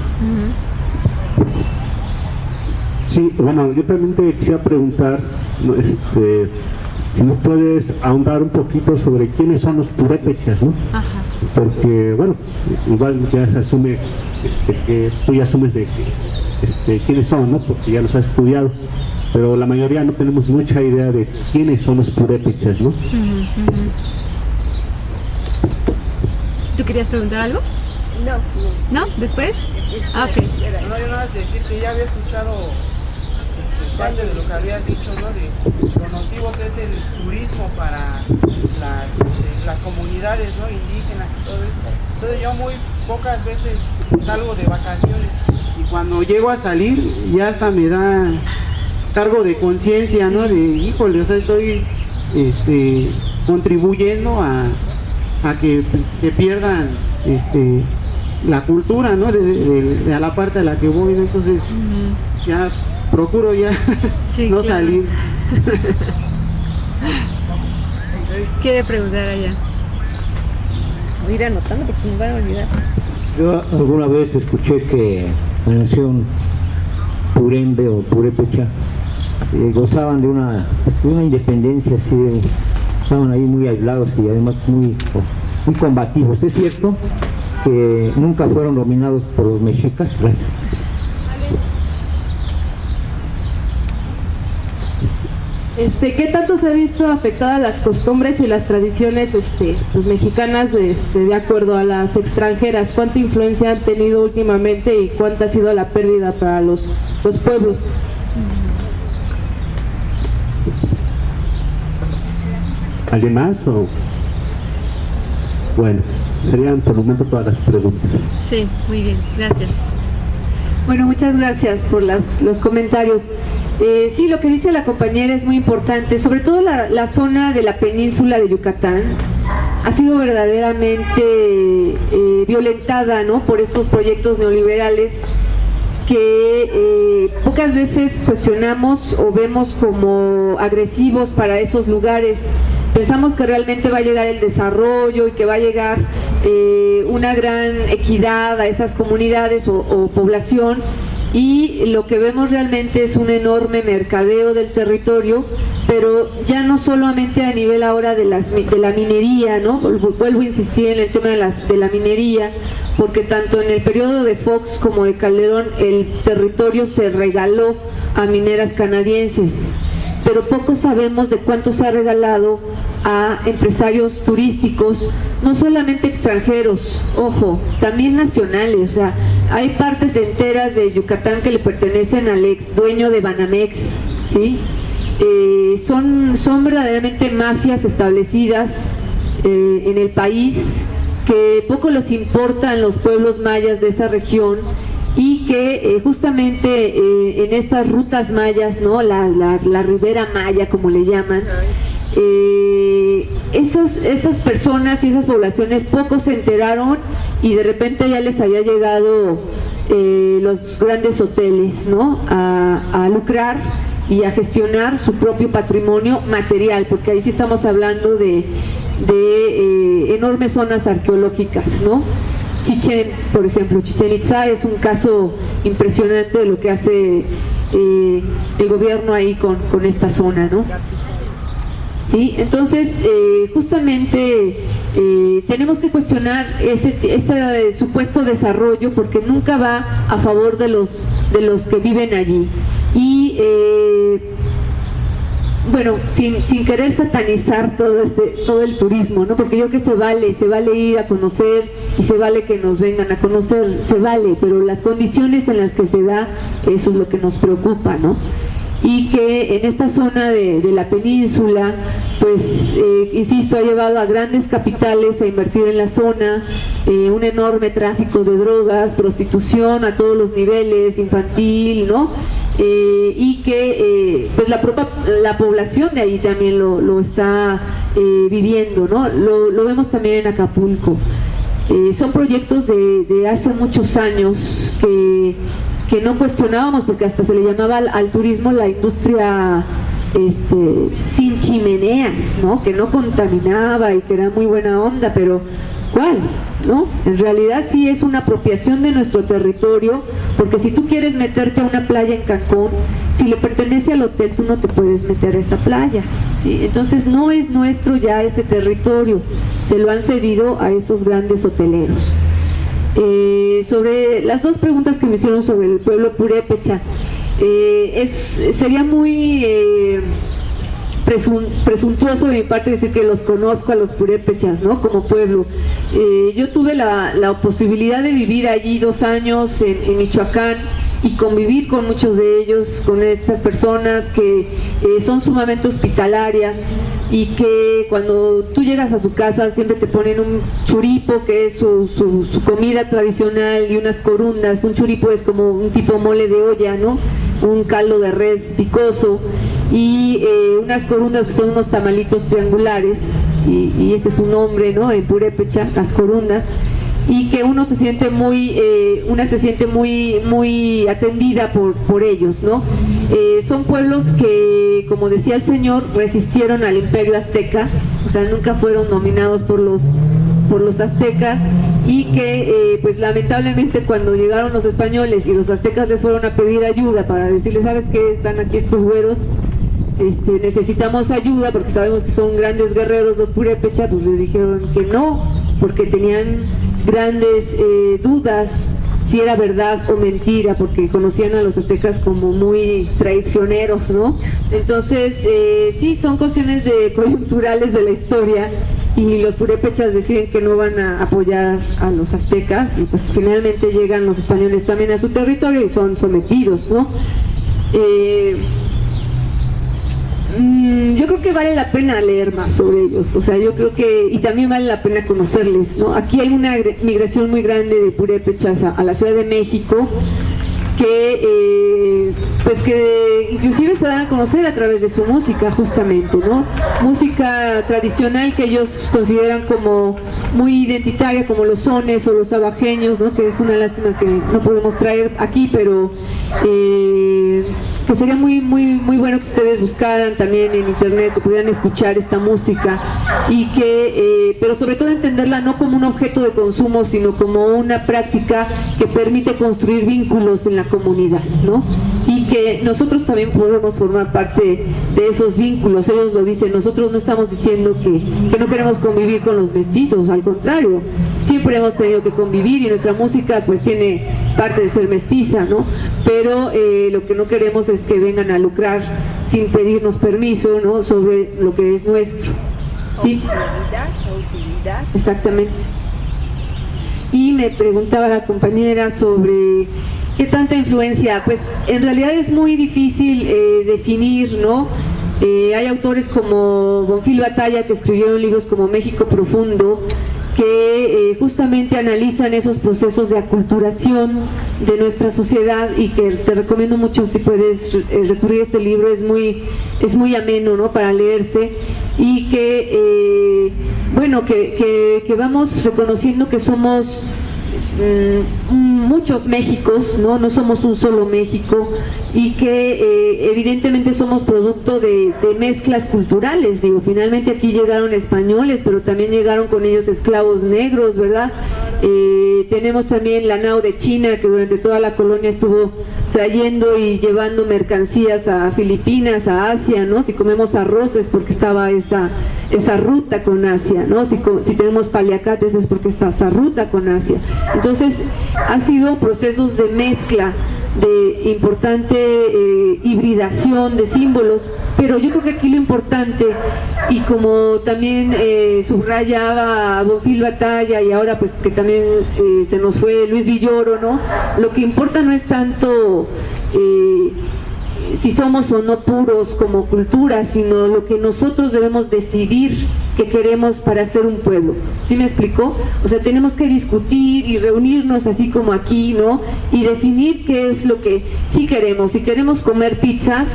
Sí, bueno, yo también te quisiera preguntar, si nos puedes ahondar un poquito sobre quiénes son los purépechas, ¿no? Ajá. Porque, bueno, igual ya se asume que tú ya asumes de quiénes son, ¿no? Porque ya los has estudiado, pero la mayoría no tenemos mucha idea de quiénes son los purépechas, ¿no? ¿Tú querías preguntar algo? No. ¿No? ¿Después? Ah, ok. No, yo nada más decir que ya había escuchado parte de lo que habías dicho, ¿no? De lo nocivo que es el turismo para las comunidades, ¿no? Indígenas y todo eso. Entonces yo muy pocas veces salgo de vacaciones y cuando llego a salir ya hasta me da cargo de conciencia, ¿no? De híjole, o sea, estoy contribuyendo a que pues, se pierdan la cultura, ¿no? De a la parte a la que voy, ¿no? Entonces ya procuro ya sí, no claro. salir. Quiere preguntar allá. Voy a ir anotando porque se me van a olvidar. Yo alguna vez escuché que la nación Purembe o Purépecha gozaban de una independencia, así estaban ahí muy aislados y además muy combativos. ¿Es cierto que nunca fueron dominados por los mexicas? Gracias. ¿Qué tanto se ha visto afectadas las costumbres y las tradiciones pues, mexicanas de acuerdo a las extranjeras? ¿Cuánta influencia han tenido últimamente y cuánta ha sido la pérdida para los pueblos? ¿Alguien más? O... Bueno, serían por el momento todas las preguntas. Sí, muy bien, gracias. Bueno, muchas gracias por los comentarios. Sí, lo que dice la compañera es muy importante, sobre todo la zona de la península de Yucatán ha sido verdaderamente violentada, ¿no? Por estos proyectos neoliberales que pocas veces cuestionamos o vemos como agresivos para esos lugares. Pensamos que realmente va a llegar el desarrollo y que va a llegar una gran equidad a esas comunidades o población, y lo que vemos realmente es un enorme mercadeo del territorio, pero ya no solamente a nivel ahora de la minería, ¿no? Vuelvo a insistir en el tema de la minería, porque tanto en el periodo de Fox como de Calderón el territorio se regaló a mineras canadienses, pero poco sabemos de cuánto se ha regalado a empresarios turísticos, no solamente extranjeros, ojo, también nacionales. O sea, hay partes enteras de Yucatán que le pertenecen al ex dueño de Banamex, ¿sí? Son verdaderamente mafias establecidas en el país, que poco les importan los pueblos mayas de esa región, y que justamente en estas rutas mayas, ¿no? La Ribera Maya, como le llaman, esas personas y esas poblaciones poco se enteraron, y de repente ya les había llegado los grandes hoteles, ¿no? A lucrar y a gestionar su propio patrimonio material, porque ahí sí estamos hablando de enormes zonas arqueológicas, ¿no? Por ejemplo, Chichén Itzá es un caso impresionante de lo que hace el gobierno ahí con esta zona, ¿no? Sí, entonces justamente tenemos que cuestionar ese supuesto desarrollo, porque nunca va a favor de los que viven allí. Y bueno, sin querer satanizar todo el turismo, ¿no? Porque yo creo que se vale ir a conocer y se vale que nos vengan a conocer, se vale, pero las condiciones en las que se da, eso es lo que nos preocupa, ¿no? Y que en esta zona de la península, pues, insisto, ha llevado a grandes capitales a invertir en la zona, un enorme tráfico de drogas, prostitución a todos los niveles, infantil, ¿no? Y que pues la población de ahí también lo está viviendo, ¿no? Lo vemos también en Acapulco. Son proyectos de hace muchos años que no cuestionábamos, porque hasta se le llamaba al turismo la industria sin chimeneas, ¿no? Que no contaminaba y que era muy buena onda, pero ¿cuál? ¿No? En realidad sí es una apropiación de nuestro territorio, porque si tú quieres meterte a una playa en Cancún, si le pertenece al hotel, tú no te puedes meter a esa playa, ¿sí? Entonces no es nuestro ya ese territorio, se lo han cedido a esos grandes hoteleros. Sobre las dos preguntas que me hicieron sobre el pueblo purépecha, sería muy presuntuoso de mi parte decir que los conozco a los purépechas, ¿no? Como pueblo. Yo tuve la posibilidad de vivir allí 2 años en Michoacán, y convivir con muchos de ellos, con estas personas que son sumamente hospitalarias y que cuando tú llegas a su casa siempre te ponen un churipo, que es su comida tradicional, y unas corundas. Un churipo es como un tipo mole de olla, ¿no? Un caldo de res picoso, y unas corundas que son unos tamalitos triangulares, y este es su nombre, ¿no? En purépecha, las corundas, y que uno se siente muy atendida por ellos, ¿no? Son pueblos que, como decía el señor, resistieron al imperio azteca, o sea, nunca fueron dominados por los aztecas, y que pues lamentablemente cuando llegaron los españoles y los aztecas les fueron a pedir ayuda para decirles, ¿sabes qué? Están aquí estos güeros, necesitamos ayuda porque sabemos que son grandes guerreros los purépechas. Pues les dijeron que no, porque tenían grandes dudas si era verdad o mentira, porque conocían a los aztecas como muy traicioneros, ¿no? Entonces, sí, son cuestiones coyunturales de la historia, y los purépechas deciden que no van a apoyar a los aztecas, y pues finalmente llegan los españoles también a su territorio y son sometidos, ¿no? Yo creo que vale la pena leer más sobre ellos, o sea, yo creo que, y también vale la pena conocerles, ¿no? Aquí hay una migración muy grande de purépechas a la Ciudad de México, que pues que inclusive se dan a conocer a través de su música, justamente, ¿no? Música tradicional que ellos consideran como muy identitaria, como los sones o los abajeños, ¿no? Que es una lástima que no podemos traer aquí, pero que sería muy bueno que ustedes buscaran también en internet, que pudieran escuchar esta música, y que pero sobre todo entenderla no como un objeto de consumo, sino como una práctica que permite construir vínculos en la comunidad, ¿no? Y que nosotros también podemos formar parte de esos vínculos. Ellos lo dicen, nosotros no estamos diciendo que no queremos convivir con los mestizos, al contrario, siempre hemos tenido que convivir, y nuestra música pues tiene parte de ser mestiza, ¿no? Pero lo que no queremos es que vengan a lucrar sin pedirnos permiso, ¿no? Sobre lo que es nuestro, ¿sí? Utilidad. Exactamente. Y me preguntaba la compañera sobre qué tanta influencia. Pues en realidad es muy difícil definir, ¿no? Hay autores como Bonfil Batalla que escribieron libros como México Profundo, que justamente analizan esos procesos de aculturación de nuestra sociedad, y que te recomiendo mucho si puedes recurrir a este libro. Es muy ameno, ¿no? Para leerse, y que bueno, que vamos reconociendo que somos muchos Méxicos, ¿no? No somos un solo México, y que evidentemente somos producto de mezclas culturales. Digo, finalmente aquí llegaron españoles, pero también llegaron con ellos esclavos negros, ¿verdad? Tenemos también la nao de China, que durante toda la colonia estuvo trayendo y llevando mercancías a Filipinas, a Asia, ¿no? Si comemos arroz es porque estaba esa ruta con Asia, ¿no? Si tenemos paliacates es porque está esa ruta con Asia. Entonces, ha sido procesos de mezcla, de importante hibridación de símbolos, pero yo creo que aquí lo importante, y como también subrayaba Bonfil Batalla, y ahora pues que también se nos fue Luis Villoro, ¿no? Lo que importa no es tanto si somos o no puros como cultura, sino lo que nosotros debemos decidir que queremos para ser un pueblo. ¿Sí me explicó? O sea, tenemos que discutir y reunirnos así como aquí, ¿no? Y definir qué es lo que sí queremos. Si queremos comer pizzas,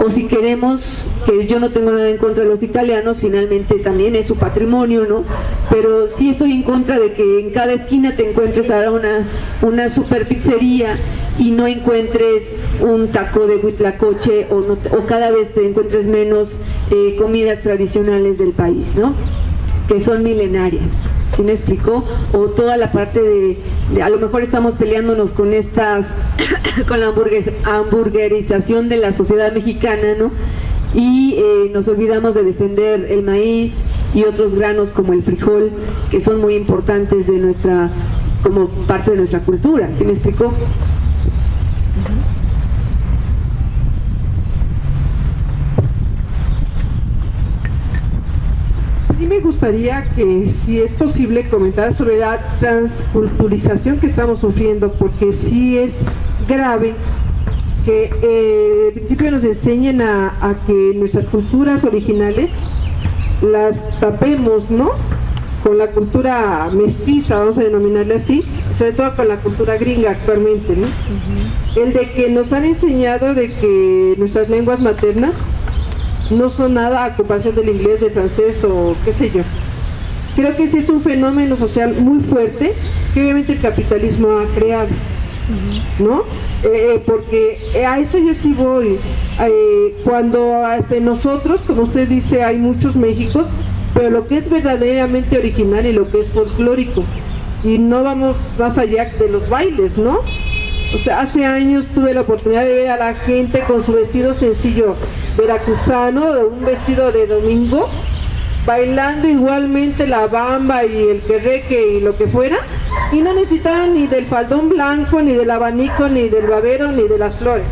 o si queremos, que yo no tengo nada en contra de los italianos, finalmente también es su patrimonio, ¿no? Pero sí estoy en contra de que en cada esquina te encuentres ahora una super pizzería y no encuentres un taco de huitlacoche, o cada vez te encuentres menos comidas tradicionales del país, ¿no? Que son milenarias. ¿Sí me explicó? O toda la parte de a lo mejor estamos peleándonos con con la hamburguerización de la sociedad mexicana, ¿no? Y nos olvidamos de defender el maíz y otros granos como el frijol, que son muy importantes como parte de nuestra cultura. ¿Sí me explicó? Sí me gustaría que, si es posible, comentar sobre la transculturización que estamos sufriendo, porque sí es grave que en principio nos enseñen a que nuestras culturas originales las tapemos, ¿no?, con la cultura mestiza, vamos a denominarla así, sobre todo con la cultura gringa actualmente, ¿no? El de que nos han enseñado de que nuestras lenguas maternas no son nada a comparación del inglés, del francés o qué sé yo. Creo que ese es un fenómeno social muy fuerte que obviamente el capitalismo ha creado, ¿no? Porque a eso yo sí voy. Cuando nosotros, como usted dice, hay muchos Méxicos, pero lo que es verdaderamente original y lo que es folclórico, y no vamos más allá de los bailes, ¿no? O sea, hace años tuve la oportunidad de ver a la gente con su vestido sencillo veracruzano, un vestido de domingo, bailando igualmente la bamba y el querreque y lo que fuera, y no necesitaban ni del faldón blanco, ni del abanico, ni del babero, ni de las flores.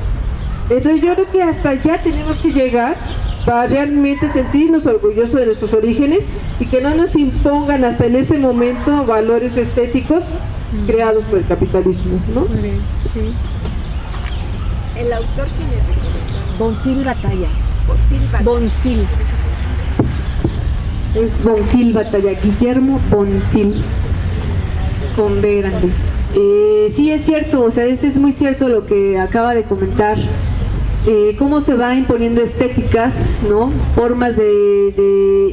Entonces yo creo que hasta allá tenemos que llegar para realmente sentirnos orgullosos de nuestros orígenes y que no nos impongan hasta en ese momento valores estéticos creados por el capitalismo, ¿no? Muy bien, sí. El autor que le recomendó. Bonfil Batalla. Bonfil Batalla. Bonfil. Es Bonfil Batalla, Guillermo Bonfil, con B grande. Sí, es cierto, o sea, es muy cierto lo que acaba de comentar. Cómo se va imponiendo estéticas, ¿no?, formas de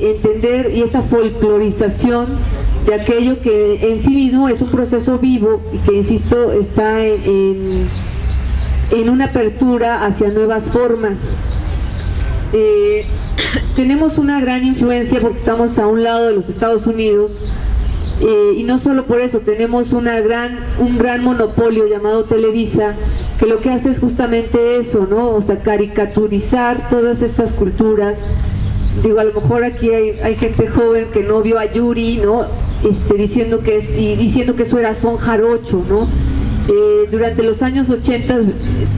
entender, y esa folclorización de aquello que en sí mismo es un proceso vivo y que, insisto, está en una apertura hacia nuevas formas. Tenemos una gran influencia porque estamos a un lado de los Estados Unidos, y no solo por eso, tenemos un gran monopolio llamado Televisa, que lo que hace es justamente eso, ¿no? O sea, caricaturizar todas estas culturas. Digo, a lo mejor aquí hay gente joven que no vio a Yuri, ¿no?, diciendo que eso era son jarocho, ¿no? Durante los años 80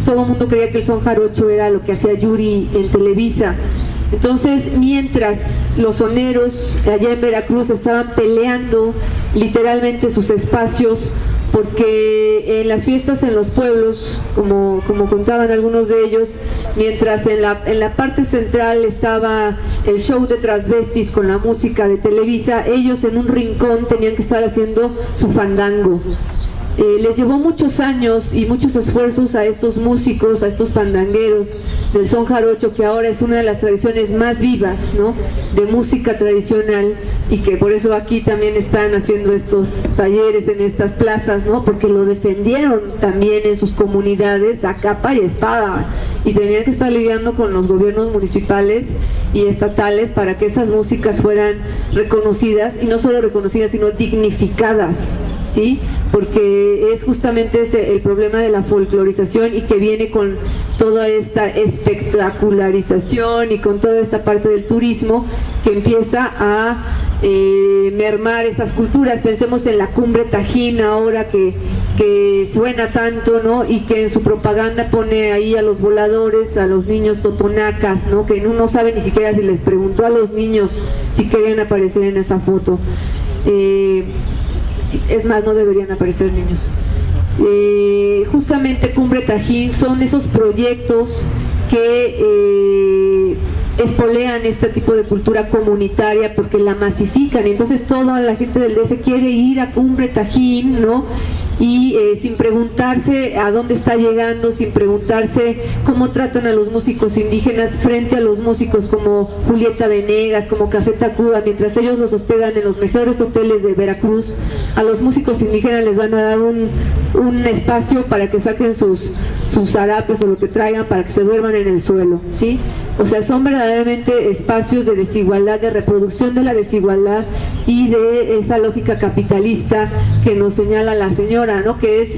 todo el mundo creía que el son jarocho era lo que hacía Yuri en Televisa. Entonces, mientras los soneros allá en Veracruz estaban peleando literalmente sus espacios, porque en las fiestas en los pueblos, como contaban algunos de ellos, mientras en la parte central estaba el show de transvestis con la música de Televisa, ellos en un rincón tenían que estar haciendo su fandango. Les llevó muchos años y muchos esfuerzos a estos músicos, a estos fandangueros del son jarocho, que ahora es una de las tradiciones más vivas, ¿no?, de música tradicional, y que por eso aquí también están haciendo estos talleres en estas plazas, ¿no?, porque lo defendieron también en sus comunidades a capa y espada, y tenían que estar lidiando con los gobiernos municipales y estatales para que esas músicas fueran reconocidas, y no solo reconocidas, sino dignificadas, ¿sí? Porque es justamente ese el problema de la folclorización, y que viene con toda esta espectacularización y con toda esta parte del turismo que empieza a mermar esas culturas. Pensemos en la Cumbre Tajín ahora que suena tanto, ¿no?, y que en su propaganda pone ahí a los voladores, a los niños totonacas, ¿no?, que uno no sabe ni siquiera si les preguntó a los niños si querían aparecer en esa foto. Es más, no deberían aparecer niños. Justamente Cumbre Tajín son esos proyectos que espolean este tipo de cultura comunitaria porque la masifican, y entonces toda la gente del DF quiere ir a Cumbre Tajín, ¿no?, y sin preguntarse a dónde está llegando, sin preguntarse cómo tratan a los músicos indígenas frente a los músicos como Julieta Venegas, como Café Tacuba. Mientras ellos los hospedan en los mejores hoteles de Veracruz, a los músicos indígenas les van a dar un espacio para que saquen sus zarapes o lo que traigan para que se duerman en el suelo, ¿sí? O sea, son verdaderamente espacios de desigualdad, de reproducción de la desigualdad y de esa lógica capitalista que nos señala la señora, ¿no?, que es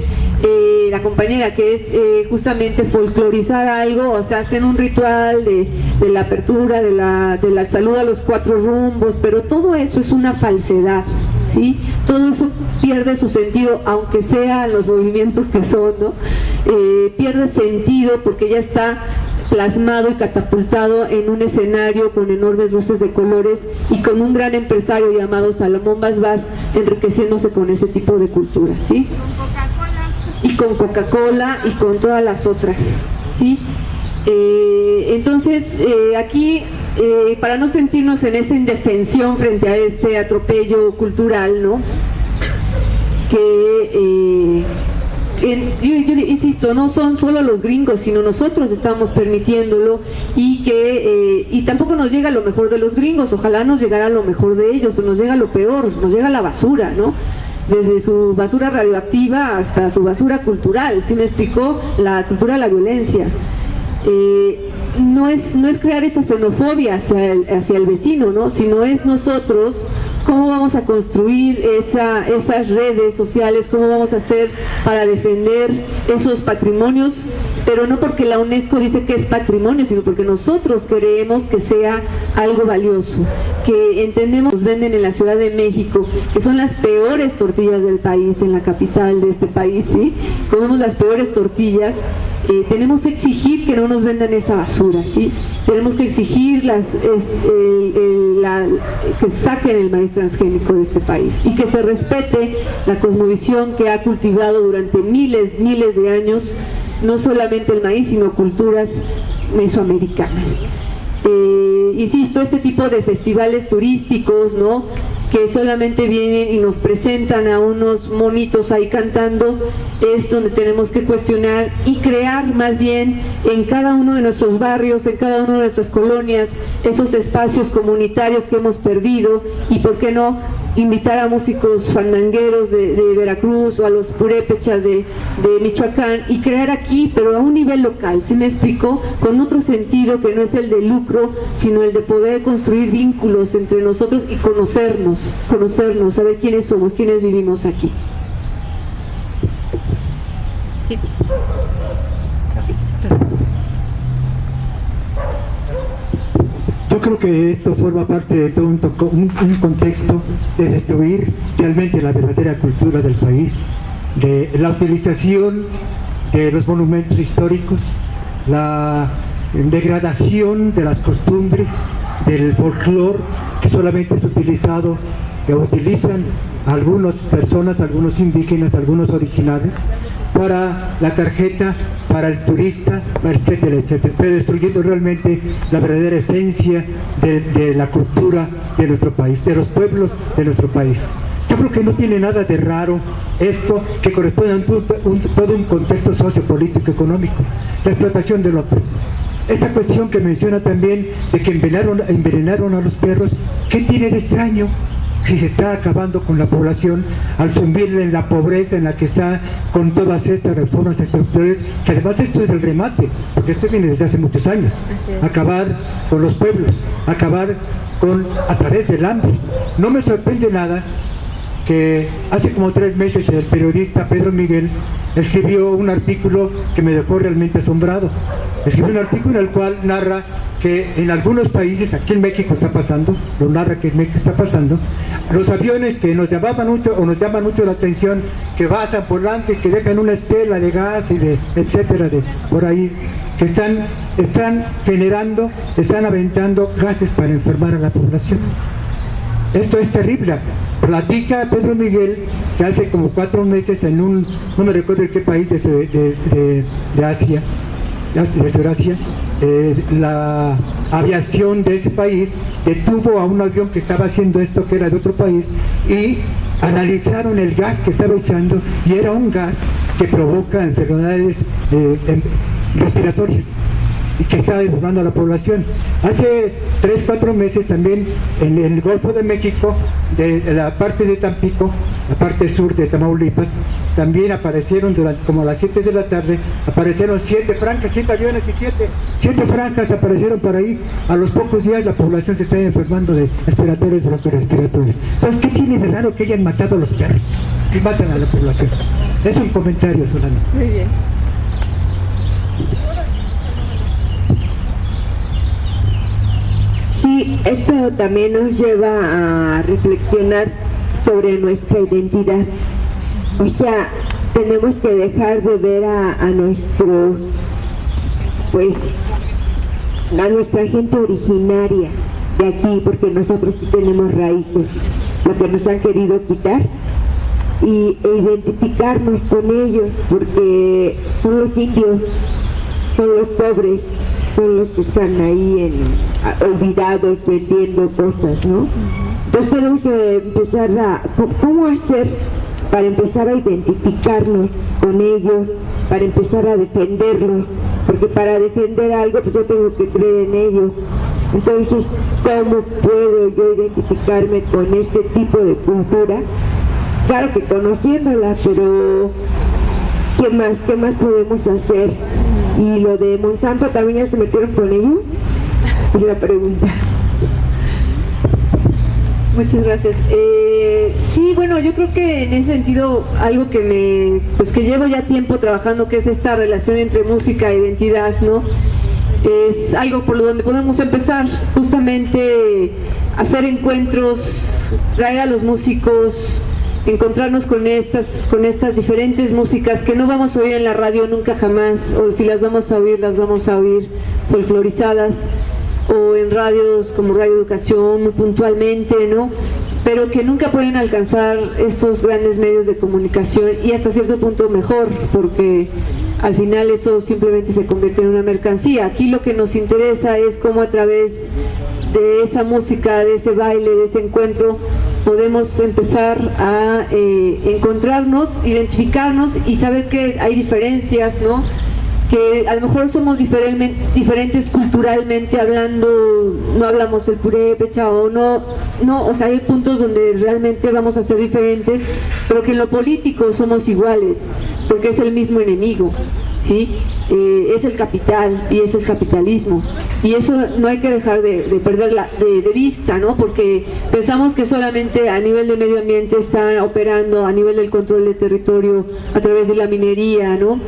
la compañera, que es justamente folclorizar algo. O sea, hacen un ritual de la apertura, de la salud a los 4 rumbos, pero todo eso es una falsedad, ¿sí? Todo eso pierde su sentido, aunque sean los movimientos que son, ¿no? Pierde sentido porque ya está plasmado y catapultado en un escenario con enormes luces de colores y con un gran empresario llamado Salomón Basbás enriqueciéndose con ese tipo de cultura, ¿sí? Con Coca-Cola. y con Coca-Cola y con todas las otras, ¿sí? Entonces, aquí, para no sentirnos en esta indefensión frente a este atropello cultural, ¿no? Yo insisto, no son solo los gringos, sino nosotros estamos permitiéndolo, y tampoco nos llega lo mejor de los gringos. Ojalá nos llegara lo mejor de ellos, pero nos llega lo peor, nos llega la basura, ¿no? Desde su basura radioactiva hasta su basura cultural. ¿Sí me explicó? La cultura de la violencia. No es crear esa xenofobia hacia el vecino, ¿no? Sino es nosotros cómo vamos a construir esas redes sociales, cómo vamos a hacer para defender esos patrimonios, pero no porque la UNESCO dice que es patrimonio, sino porque nosotros queremos que sea algo valioso, que entendemos, nos venden en la Ciudad de México, que son las peores tortillas del país, en la capital de este país, ¿sí? Comemos las peores tortillas. Tenemos que exigir que no nos vendan esa basura, ¿sí? Tenemos que exigir que saquen el maíz transgénico de este país y que se respete la cosmovisión que ha cultivado durante miles de años, no solamente el maíz, sino culturas mesoamericanas. Insisto, este tipo de festivales turísticos, ¿no?, que solamente vienen y nos presentan a unos monitos ahí cantando, es donde tenemos que cuestionar y crear más bien en cada uno de nuestros barrios, en cada una de nuestras colonias, esos espacios comunitarios que hemos perdido, y por qué no invitar a músicos fandangueros de Veracruz o a los purépechas de Michoacán, y crear aquí, pero a un nivel local, ¿sí me explico? Con otro sentido que no es el de lucro, sino el de poder construir vínculos entre nosotros y conocernos, saber quiénes somos, quiénes vivimos aquí. Sí. Yo creo que esto forma parte de todo un contexto de destruir realmente la verdadera cultura del país, de la utilización de los monumentos históricos, la degradación de las costumbres, del folclore que solamente es utilizado, que utilizan algunas personas, algunos indígenas, algunos originales, para la tarjeta, para el turista, etcétera, etcétera, pero destruyendo realmente la verdadera esencia de la cultura de nuestro país, de los pueblos de nuestro país. Yo creo que no tiene nada de raro esto, que corresponde a todo un contexto sociopolítico económico, la explotación del otro. Esta cuestión que menciona también de que envenenaron a los perros, ¿qué tiene de extraño si se está acabando con la población al sumirle en la pobreza en la que está con todas estas reformas estructurales? Que además esto es el remate, porque esto viene desde hace muchos años. Acabar con los pueblos, acabar a través del hambre. No me sorprende nada que hace como 3 meses el periodista Pedro Miguel escribió un artículo que me dejó realmente asombrado. Escribió un artículo en el cual narra que en algunos países, aquí en México está pasando, lo narra que en México está pasando, los aviones que nos llaman mucho la atención, que pasan por delante, que dejan una estela de gas y de etcétera, de por ahí, que están aventando gases para enfermar a la población. Esto es terrible. Platica Pedro Miguel que hace como 4 meses en no me recuerdo en qué país de Asia, de Surasia, la aviación de ese país detuvo a un avión que estaba haciendo esto, que era de otro país, y analizaron el gas que estaba echando, y era un gas que provoca enfermedades respiratorias y que está enfermando a la población. Hace 3-4 meses también en el Golfo de México, de la parte de Tampico, la parte sur de Tamaulipas, también aparecieron como a las 7 de la tarde, aparecieron 7 francas, 7 aviones y 7 francas aparecieron por ahí. A los pocos días la población se está enfermando de respiratorios, broncorespiratorios. Entonces, ¿qué tiene de raro que hayan matado a los perros si matan a la población? Es un comentario solamente. Muy bien. Sí, esto también nos lleva a reflexionar sobre nuestra identidad. O sea, tenemos que dejar de ver a nuestra gente originaria de aquí, porque nosotros sí tenemos raíces. Lo que nos han querido quitar e identificarnos con ellos, porque son los indios, son los pobres, son los que están ahí olvidados vendiendo cosas, ¿no? Entonces tenemos que empezar ¿cómo hacer para empezar a identificarnos con ellos, para empezar a defenderlos? Porque para defender algo, pues yo tengo que creer en ello. Entonces, ¿cómo puedo yo identificarme con este tipo de cultura? Claro que conociéndola, pero ¿qué más podemos hacer? Y lo de Monsanto, ¿también ya se metieron con ellos? Es la pregunta. Muchas gracias. Sí, bueno, yo creo que en ese sentido algo que que llevo ya tiempo trabajando, que es esta relación entre música e identidad, ¿no? Es algo por donde podemos empezar, justamente hacer encuentros, traer a los músicos, encontrarnos con estas diferentes músicas que no vamos a oír en la radio nunca jamás, o si las vamos a oír folclorizadas, o en radios como Radio Educación muy puntualmente, ¿no? Pero que nunca pueden alcanzar estos grandes medios de comunicación, y hasta cierto punto mejor, porque al final eso simplemente se convierte en una mercancía. Aquí lo que nos interesa es cómo a través de esa música, de ese baile, de ese encuentro, podemos empezar a encontrarnos, identificarnos y saber que hay diferencias, ¿no? Que a lo mejor somos diferentes culturalmente hablando, no hablamos el purépecha o no, o sea, hay puntos donde realmente vamos a ser diferentes, pero que en lo político somos iguales, porque es el mismo enemigo, ¿sí? Es el capital y es el capitalismo, y eso no hay que dejar de perder de vista, ¿no? Porque pensamos que solamente a nivel de medio ambiente está operando, a nivel del control de territorio, a través de la minería, ¿no?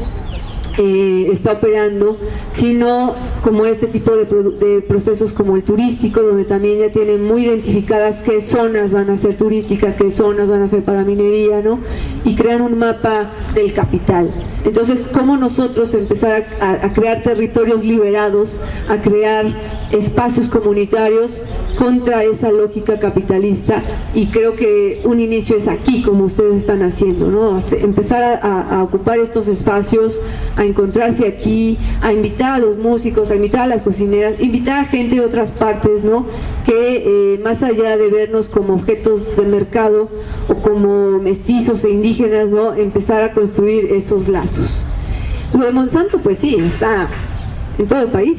Está operando, sino como este tipo de procesos como el turístico, donde también ya tienen muy identificadas qué zonas van a ser turísticas, qué zonas van a ser para minería, ¿no? Y crean un mapa del capital. Entonces, ¿cómo nosotros empezar a crear territorios liberados, a crear espacios comunitarios contra esa lógica capitalista? Y creo que un inicio es aquí, como ustedes están haciendo, ¿no? Empezar a ocupar estos espacios, a encontrarse aquí, a invitar a los músicos, a invitar a las cocineras, invitar a gente de otras partes, ¿no? Que más allá de vernos como objetos de mercado o como mestizos e indígenas, ¿no? Empezar a construir esos lazos. Lo de Monsanto, pues sí, está en todo el país,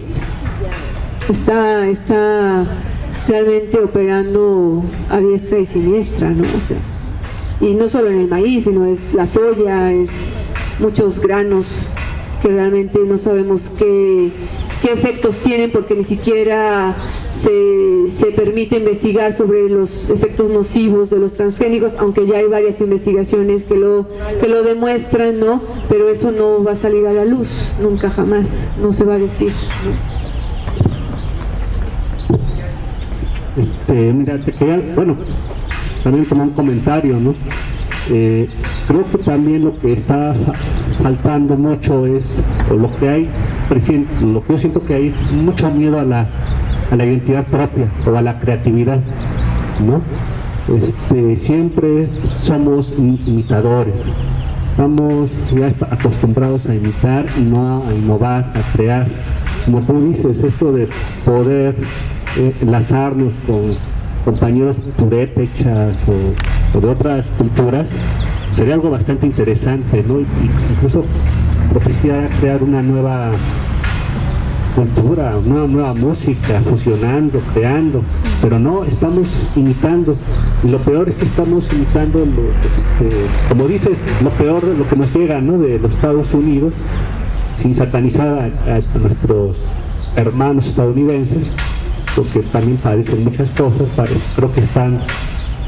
está realmente operando a diestra y siniestra, ¿no? O sea, y no solo en el maíz, sino es la soya, es muchos granos que realmente no sabemos qué efectos tienen, porque ni siquiera se permite investigar sobre los efectos nocivos de los transgénicos, aunque ya hay varias investigaciones que lo demuestran, ¿no? Pero eso no va a salir a la luz, nunca jamás, no se va a decir, ¿no? Mira, te quería, bueno, también como un comentario, ¿no? Creo que también lo que está faltando mucho es, o lo que yo siento que hay es mucho miedo a la identidad propia o a la creatividad, ¿no? Siempre somos imitadores, estamos ya acostumbrados a imitar y no a innovar, a crear. Como tú dices, esto de poder enlazarnos con compañeros purépechas o de otras culturas sería algo bastante interesante, ¿no? Incluso propiciar crear una nueva cultura, una nueva música, fusionando, creando, pero no, estamos imitando, y lo peor es que estamos imitando como dices, lo peor, lo que nos llega, ¿no? De los Estados Unidos, sin satanizar a nuestros hermanos estadounidenses, porque también padecen muchas cosas, creo que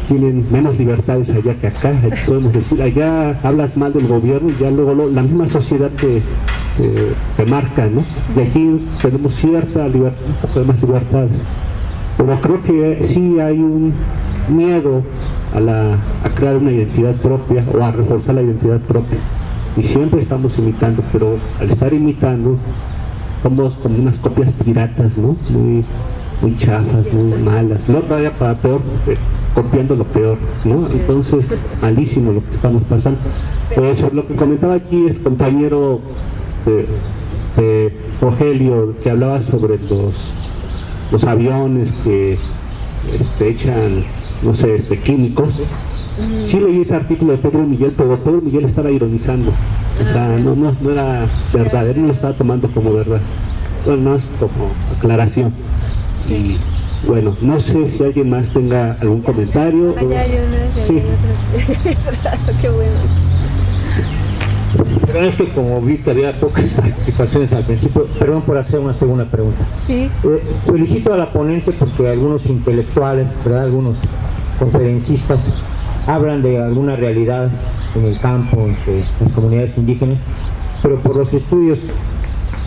tienen menos libertades allá que acá, podemos decir, allá hablas mal del gobierno y ya luego la misma sociedad te marca, ¿no? Y aquí tenemos cierta libertad, un poco de más libertades, pero creo que sí hay un miedo a crear una identidad propia o a reforzar la identidad propia, y siempre estamos imitando, pero al estar imitando somos como unas copias piratas, ¿no? muy chafas, muy malas, no todavía para peor, copiando lo peor, ¿no? Entonces, malísimo lo que estamos pasando. Pues lo que comentaba aquí el compañero Rogelio, que hablaba sobre los aviones que echan, no sé, químicos. Sí leí ese artículo de Pedro Miguel, pero Pedro Miguel estaba ironizando, o sea, no era verdad, él no lo estaba tomando como verdad, bueno, no es como aclaración. Y bueno, no sé si alguien más tenga algún comentario. Sí. Qué bueno. Pero es que como vi que había pocas participaciones al principio, perdón por hacer una segunda pregunta. Sí. Felicito a la ponente porque algunos intelectuales, ¿verdad? Algunos conferencistas hablan de alguna realidad en el campo, entre las comunidades indígenas, pero por los estudios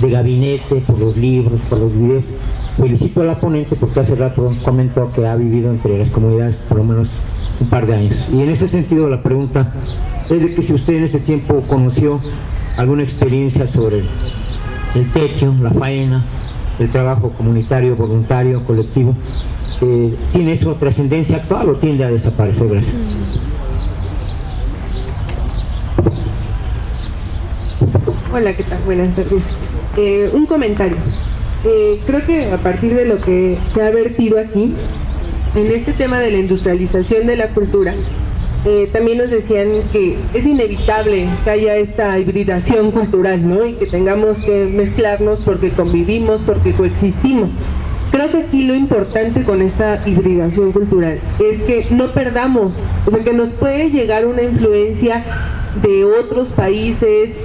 de gabinete, por los libros, por los videos, felicito a la ponente porque hace rato comentó que ha vivido entre las comunidades por lo menos un par de años. Y en ese sentido la pregunta es de que si usted en ese tiempo conoció alguna experiencia sobre el techo, la faena, el trabajo comunitario, voluntario, colectivo, ¿tiene eso trascendencia actual o tiende a desaparecer? Gracias. Hola, ¿qué tal? Buenas tardes. Un comentario. Creo que a partir de lo que se ha vertido aquí, en este tema de la industrialización de la cultura, también nos decían que es inevitable que haya esta hibridación cultural, ¿no? Y que tengamos que mezclarnos porque convivimos, porque coexistimos. Creo que aquí lo importante con esta hibridación cultural es que no perdamos, o sea, que nos puede llegar una influencia de otros países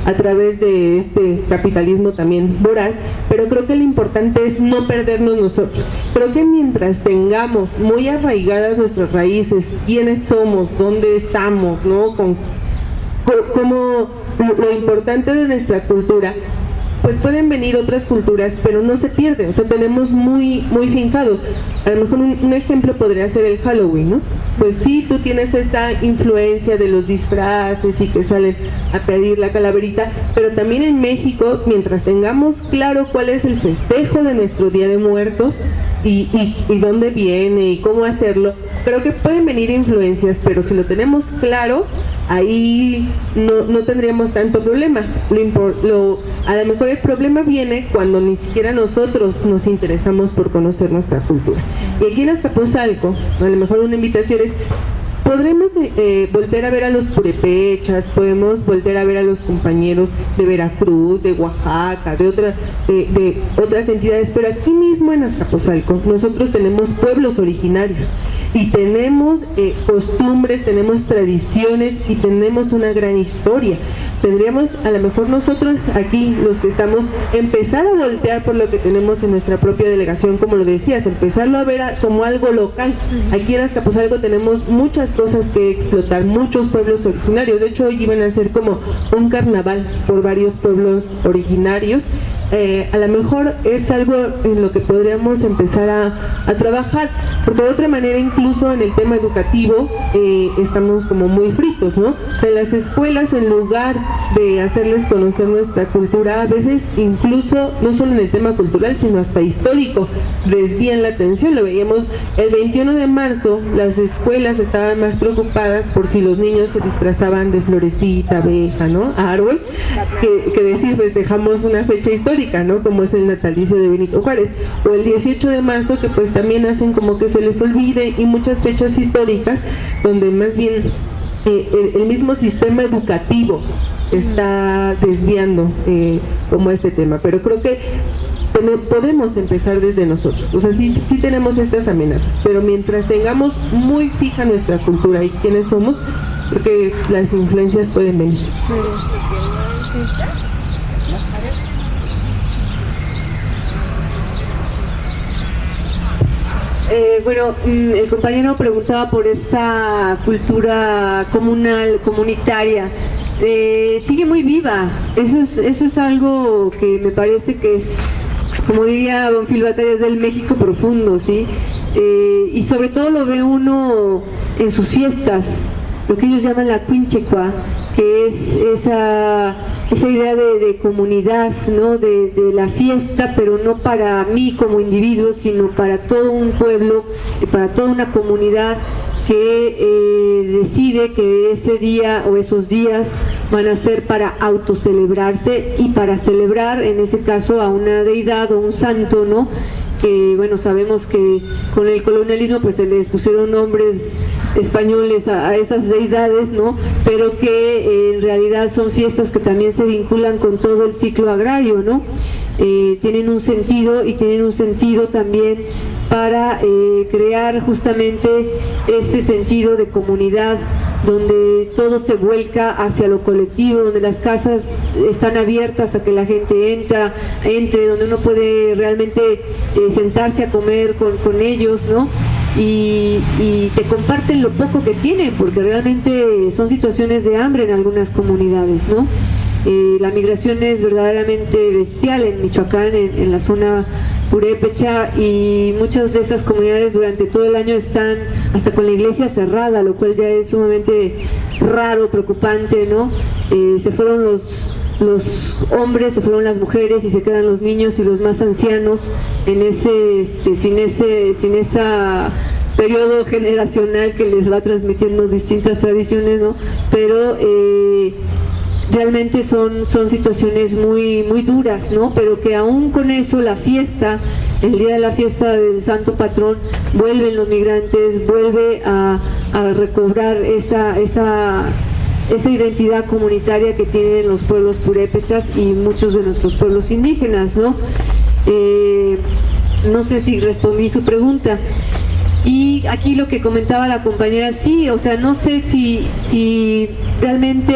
a través de este capitalismo también voraz, pero creo que lo importante es no perdernos nosotros. Creo que mientras tengamos muy arraigadas nuestras raíces, quiénes somos, dónde estamos, ¿no? Como lo importante de nuestra cultura, pues pueden venir otras culturas, pero no se pierde, o sea, tenemos muy fincado. A lo mejor un ejemplo podría ser el Halloween, ¿no? Pues sí, tú tienes esta influencia de los disfraces y que salen a pedir la calaverita, pero también en México, mientras tengamos claro cuál es el festejo de nuestro Día de Muertos y dónde viene y cómo hacerlo, creo que pueden venir influencias, pero si lo tenemos claro, ahí no tendríamos tanto problema. A lo mejor el problema viene cuando ni siquiera nosotros nos interesamos por conocer nuestra cultura. Y aquí en Azcapotzalco, a lo mejor una invitación es, podremos voltear a ver a los purépechas, podemos voltear a ver a los compañeros de Veracruz, de Oaxaca, de otras entidades, pero aquí mismo en Azcapotzalco nosotros tenemos pueblos originarios y tenemos costumbres, tenemos tradiciones y tenemos una gran historia. Tendríamos a lo mejor nosotros aquí, los que estamos, empezar a voltear por lo que tenemos en nuestra propia delegación, como lo decías, empezarlo a ver como algo local. Aquí en Azcapotzalco tenemos muchas cosas que explotar, muchos pueblos originarios. De hecho, hoy iban a hacer como un carnaval por varios pueblos originarios. A lo mejor es algo en lo que podríamos empezar a trabajar, porque de otra manera incluso en el tema educativo estamos como muy fritos, ¿no? O sea, en las escuelas, en lugar de hacerles conocer nuestra cultura, a veces incluso no solo en el tema cultural sino hasta histórico, desvían la atención. Lo veíamos el 21 de marzo, las escuelas estaban más preocupadas por si los niños se disfrazaban de florecita, abeja, ¿no? Árbol, que decir, pues dejamos una fecha histórica, ¿no? Como es el natalicio de Benito Juárez, o el 18 de marzo, que pues también hacen como que se les olvide, y muchas fechas históricas donde más bien el mismo sistema educativo está desviando como este tema. Pero creo que podemos empezar desde nosotros, o sea, sí tenemos estas amenazas, pero mientras tengamos muy fija nuestra cultura y quiénes somos, creo que las influencias pueden venir. El compañero preguntaba por esta cultura comunal, comunitaria. Sigue muy viva. Eso es algo que me parece que es, como diría Bonfil Batallas, del México profundo, ¿sí? Y sobre todo lo ve uno en sus fiestas, lo que ellos llaman la Quinchecua, que es esa idea de comunidad, ¿no? De la fiesta, pero no para mí como individuo, sino para todo un pueblo, para toda una comunidad que decide que ese día o esos días van a ser para autocelebrarse y para celebrar, en ese caso, a una deidad o un santo, ¿no? Que bueno, sabemos que con el colonialismo pues se les pusieron nombres españoles a esas deidades, ¿no? Pero que en realidad son fiestas que también se vinculan con todo el ciclo agrario, ¿no? Tienen un sentido, y tienen un sentido también para crear justamente ese sentido de comunidad, donde todo se vuelca hacia lo colectivo, donde las casas están abiertas a que la gente entre, donde uno puede realmente sentarse a comer con ellos, ¿no? Y te comparten lo poco que tienen, porque realmente son situaciones de hambre en algunas comunidades, ¿no? La migración es verdaderamente bestial en Michoacán, en la zona purépecha, y muchas de esas comunidades durante todo el año están hasta con la iglesia cerrada, lo cual ya es sumamente raro, preocupante, ¿no? Se fueron los hombres, se fueron las mujeres y se quedan los niños y los más ancianos en sin esa periodo generacional que les va transmitiendo distintas tradiciones, ¿no? Pero realmente son situaciones muy, muy duras, ¿no? Pero que aún con eso la fiesta, el día de la fiesta del Santo Patrón, vuelven los migrantes, vuelve a recobrar esa identidad comunitaria que tienen los pueblos purépechas y muchos de nuestros pueblos indígenas, ¿no? No sé si respondí su pregunta. Y aquí lo que comentaba la compañera, sí, o sea, no sé si realmente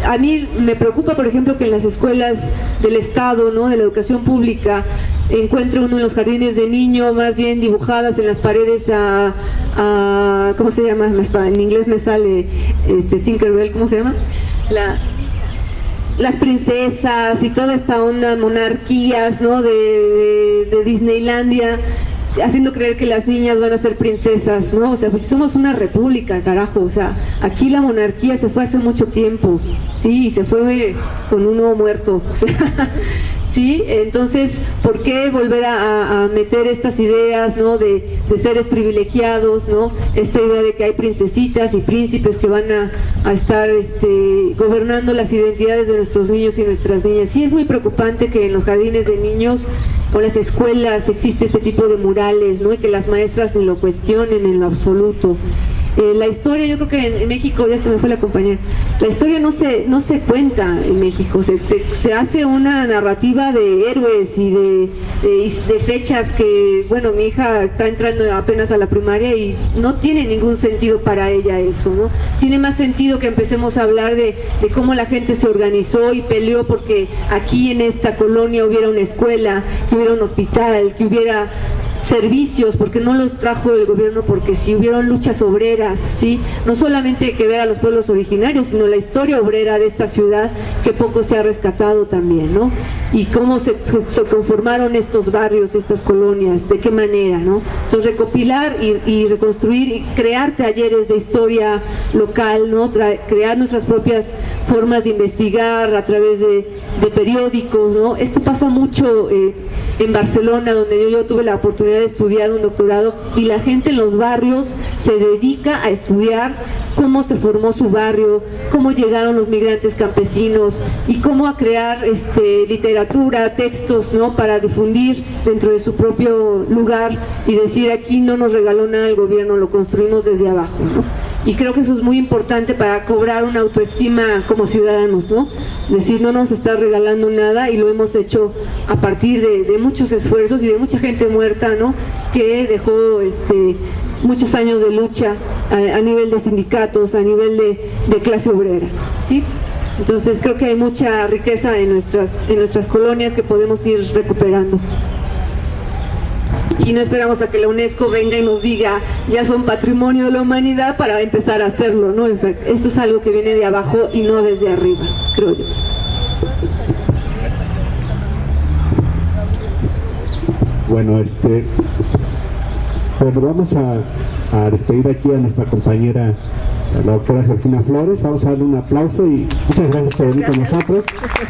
a mí me preocupa, por ejemplo, que en las escuelas del Estado, ¿no?, de la educación pública, encuentre uno en los jardines de niño más bien dibujadas en las paredes ¿cómo se llama? En inglés me sale Tinkerbell, ¿cómo se llama? Las princesas y toda esta onda, monarquías, ¿no?, de Disneylandia, haciendo creer que las niñas van a ser princesas, ¿no? O sea, pues somos una república, carajo, o sea, aquí la monarquía se fue hace mucho tiempo, sí, y se fue con uno muerto, o sea, sí, entonces, ¿por qué volver a meter estas ideas, ¿no?, de seres privilegiados, ¿no? Esta idea de que hay princesitas y príncipes que van a estar gobernando las identidades de nuestros niños y nuestras niñas. Sí, es muy preocupante que en los jardines de niños o las escuelas existe este tipo de murales, ¿no?, y que las maestras ni lo cuestionen en lo absoluto. La historia, yo creo que en México, ya se me fue la compañera, la historia no se cuenta en México, se hace una narrativa de héroes y de fechas que, bueno, mi hija está entrando apenas a la primaria y no tiene ningún sentido para ella eso, ¿no? Tiene más sentido que empecemos a hablar de cómo la gente se organizó y peleó porque aquí en esta colonia hubiera una escuela, que hubiera un hospital, que hubiera servicios, porque no los trajo el gobierno, porque si hubieron luchas obreras, ¿sí? No solamente hay que ver a los pueblos originarios, sino la historia obrera de esta ciudad, que poco se ha rescatado también, ¿no? Y cómo se conformaron estos barrios, estas colonias, de qué manera, ¿no? Entonces recopilar y reconstruir y crear talleres de historia local, ¿no? Crear nuestras propias formas de investigar a través de periódicos, ¿no? Esto pasa mucho en Barcelona, donde yo tuve la oportunidad de estudiar un doctorado, y la gente en los barrios se dedica a estudiar cómo se formó su barrio, cómo llegaron los migrantes campesinos y cómo a crear literatura, textos, ¿no?, para difundir dentro de su propio lugar y decir, aquí no nos regaló nada el gobierno, lo construimos desde abajo, ¿no? Y creo que eso es muy importante para cobrar una autoestima como ciudadanos, ¿no? Decir, no nos está regalando nada, y lo hemos hecho a partir de muchos esfuerzos y de mucha gente muerta, ¿no?, que dejó muchos años de lucha a nivel de sindicatos, a nivel de clase obrera, ¿sí? Entonces creo que hay mucha riqueza en nuestras colonias que podemos ir recuperando. Y no esperamos a que la UNESCO venga y nos diga, ya son patrimonio de la humanidad, para empezar a hacerlo, ¿no? Esto es algo que viene de abajo y no desde arriba, creo yo. Bueno, vamos a despedir aquí a nuestra compañera la doctora Georgina Flores. Vamos a darle un aplauso y muchas gracias por venir con nosotros.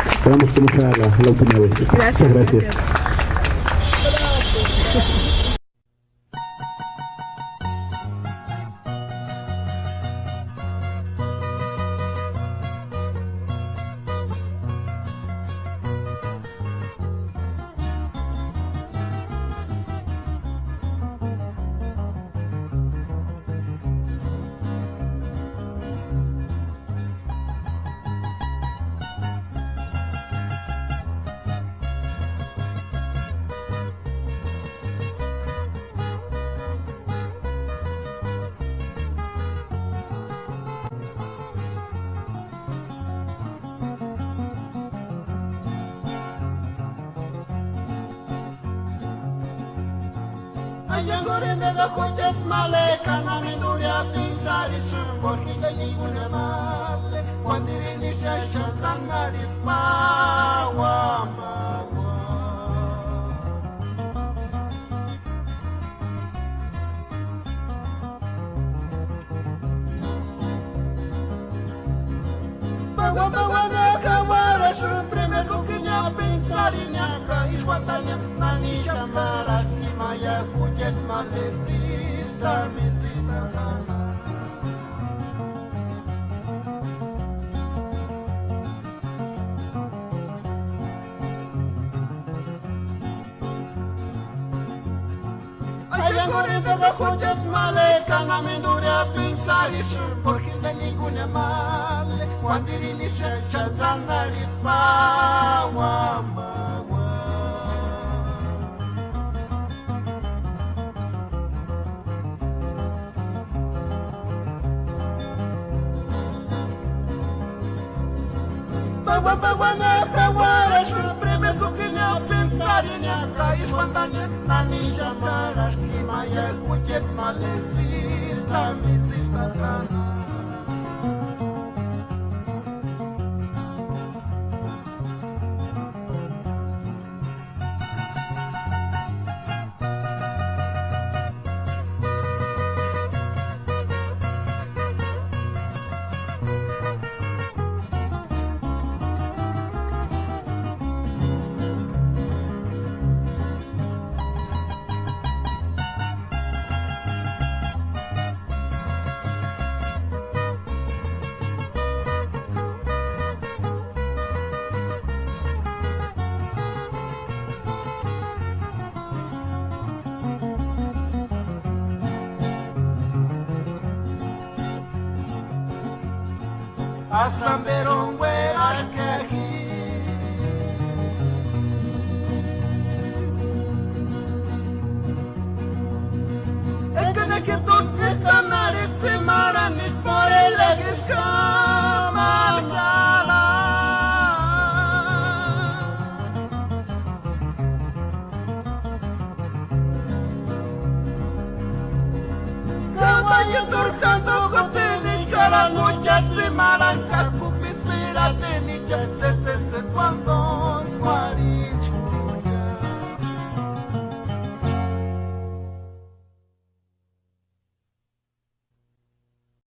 Esperamos que no sea la última vez. Muchas gracias. Ayangore mega kojet male kanami nuria pinsari shumborki de ninguna male Wandiri nisha shanzangari mawa mawa Bawa bawa naka wara shumpreme kukinya pinsari nyaka ishwatanya nani shamara Maya kujet malesita mizita kana Ayangore daga kujet male kana minduria pinsari porque de ninguna male Wandiri ni shachazana ripa wamba Bawana kawara shumpreme kukinya pinsari nyaka ishwandanya nani shamara kimaya kujet malesita mizita kana Asambero we ashkehi Ekene ke tot nesanare temara nit more legis kamanyala Kawanya turkando kotenis kala muchat Maranca, cupis, mirate, ni se cuando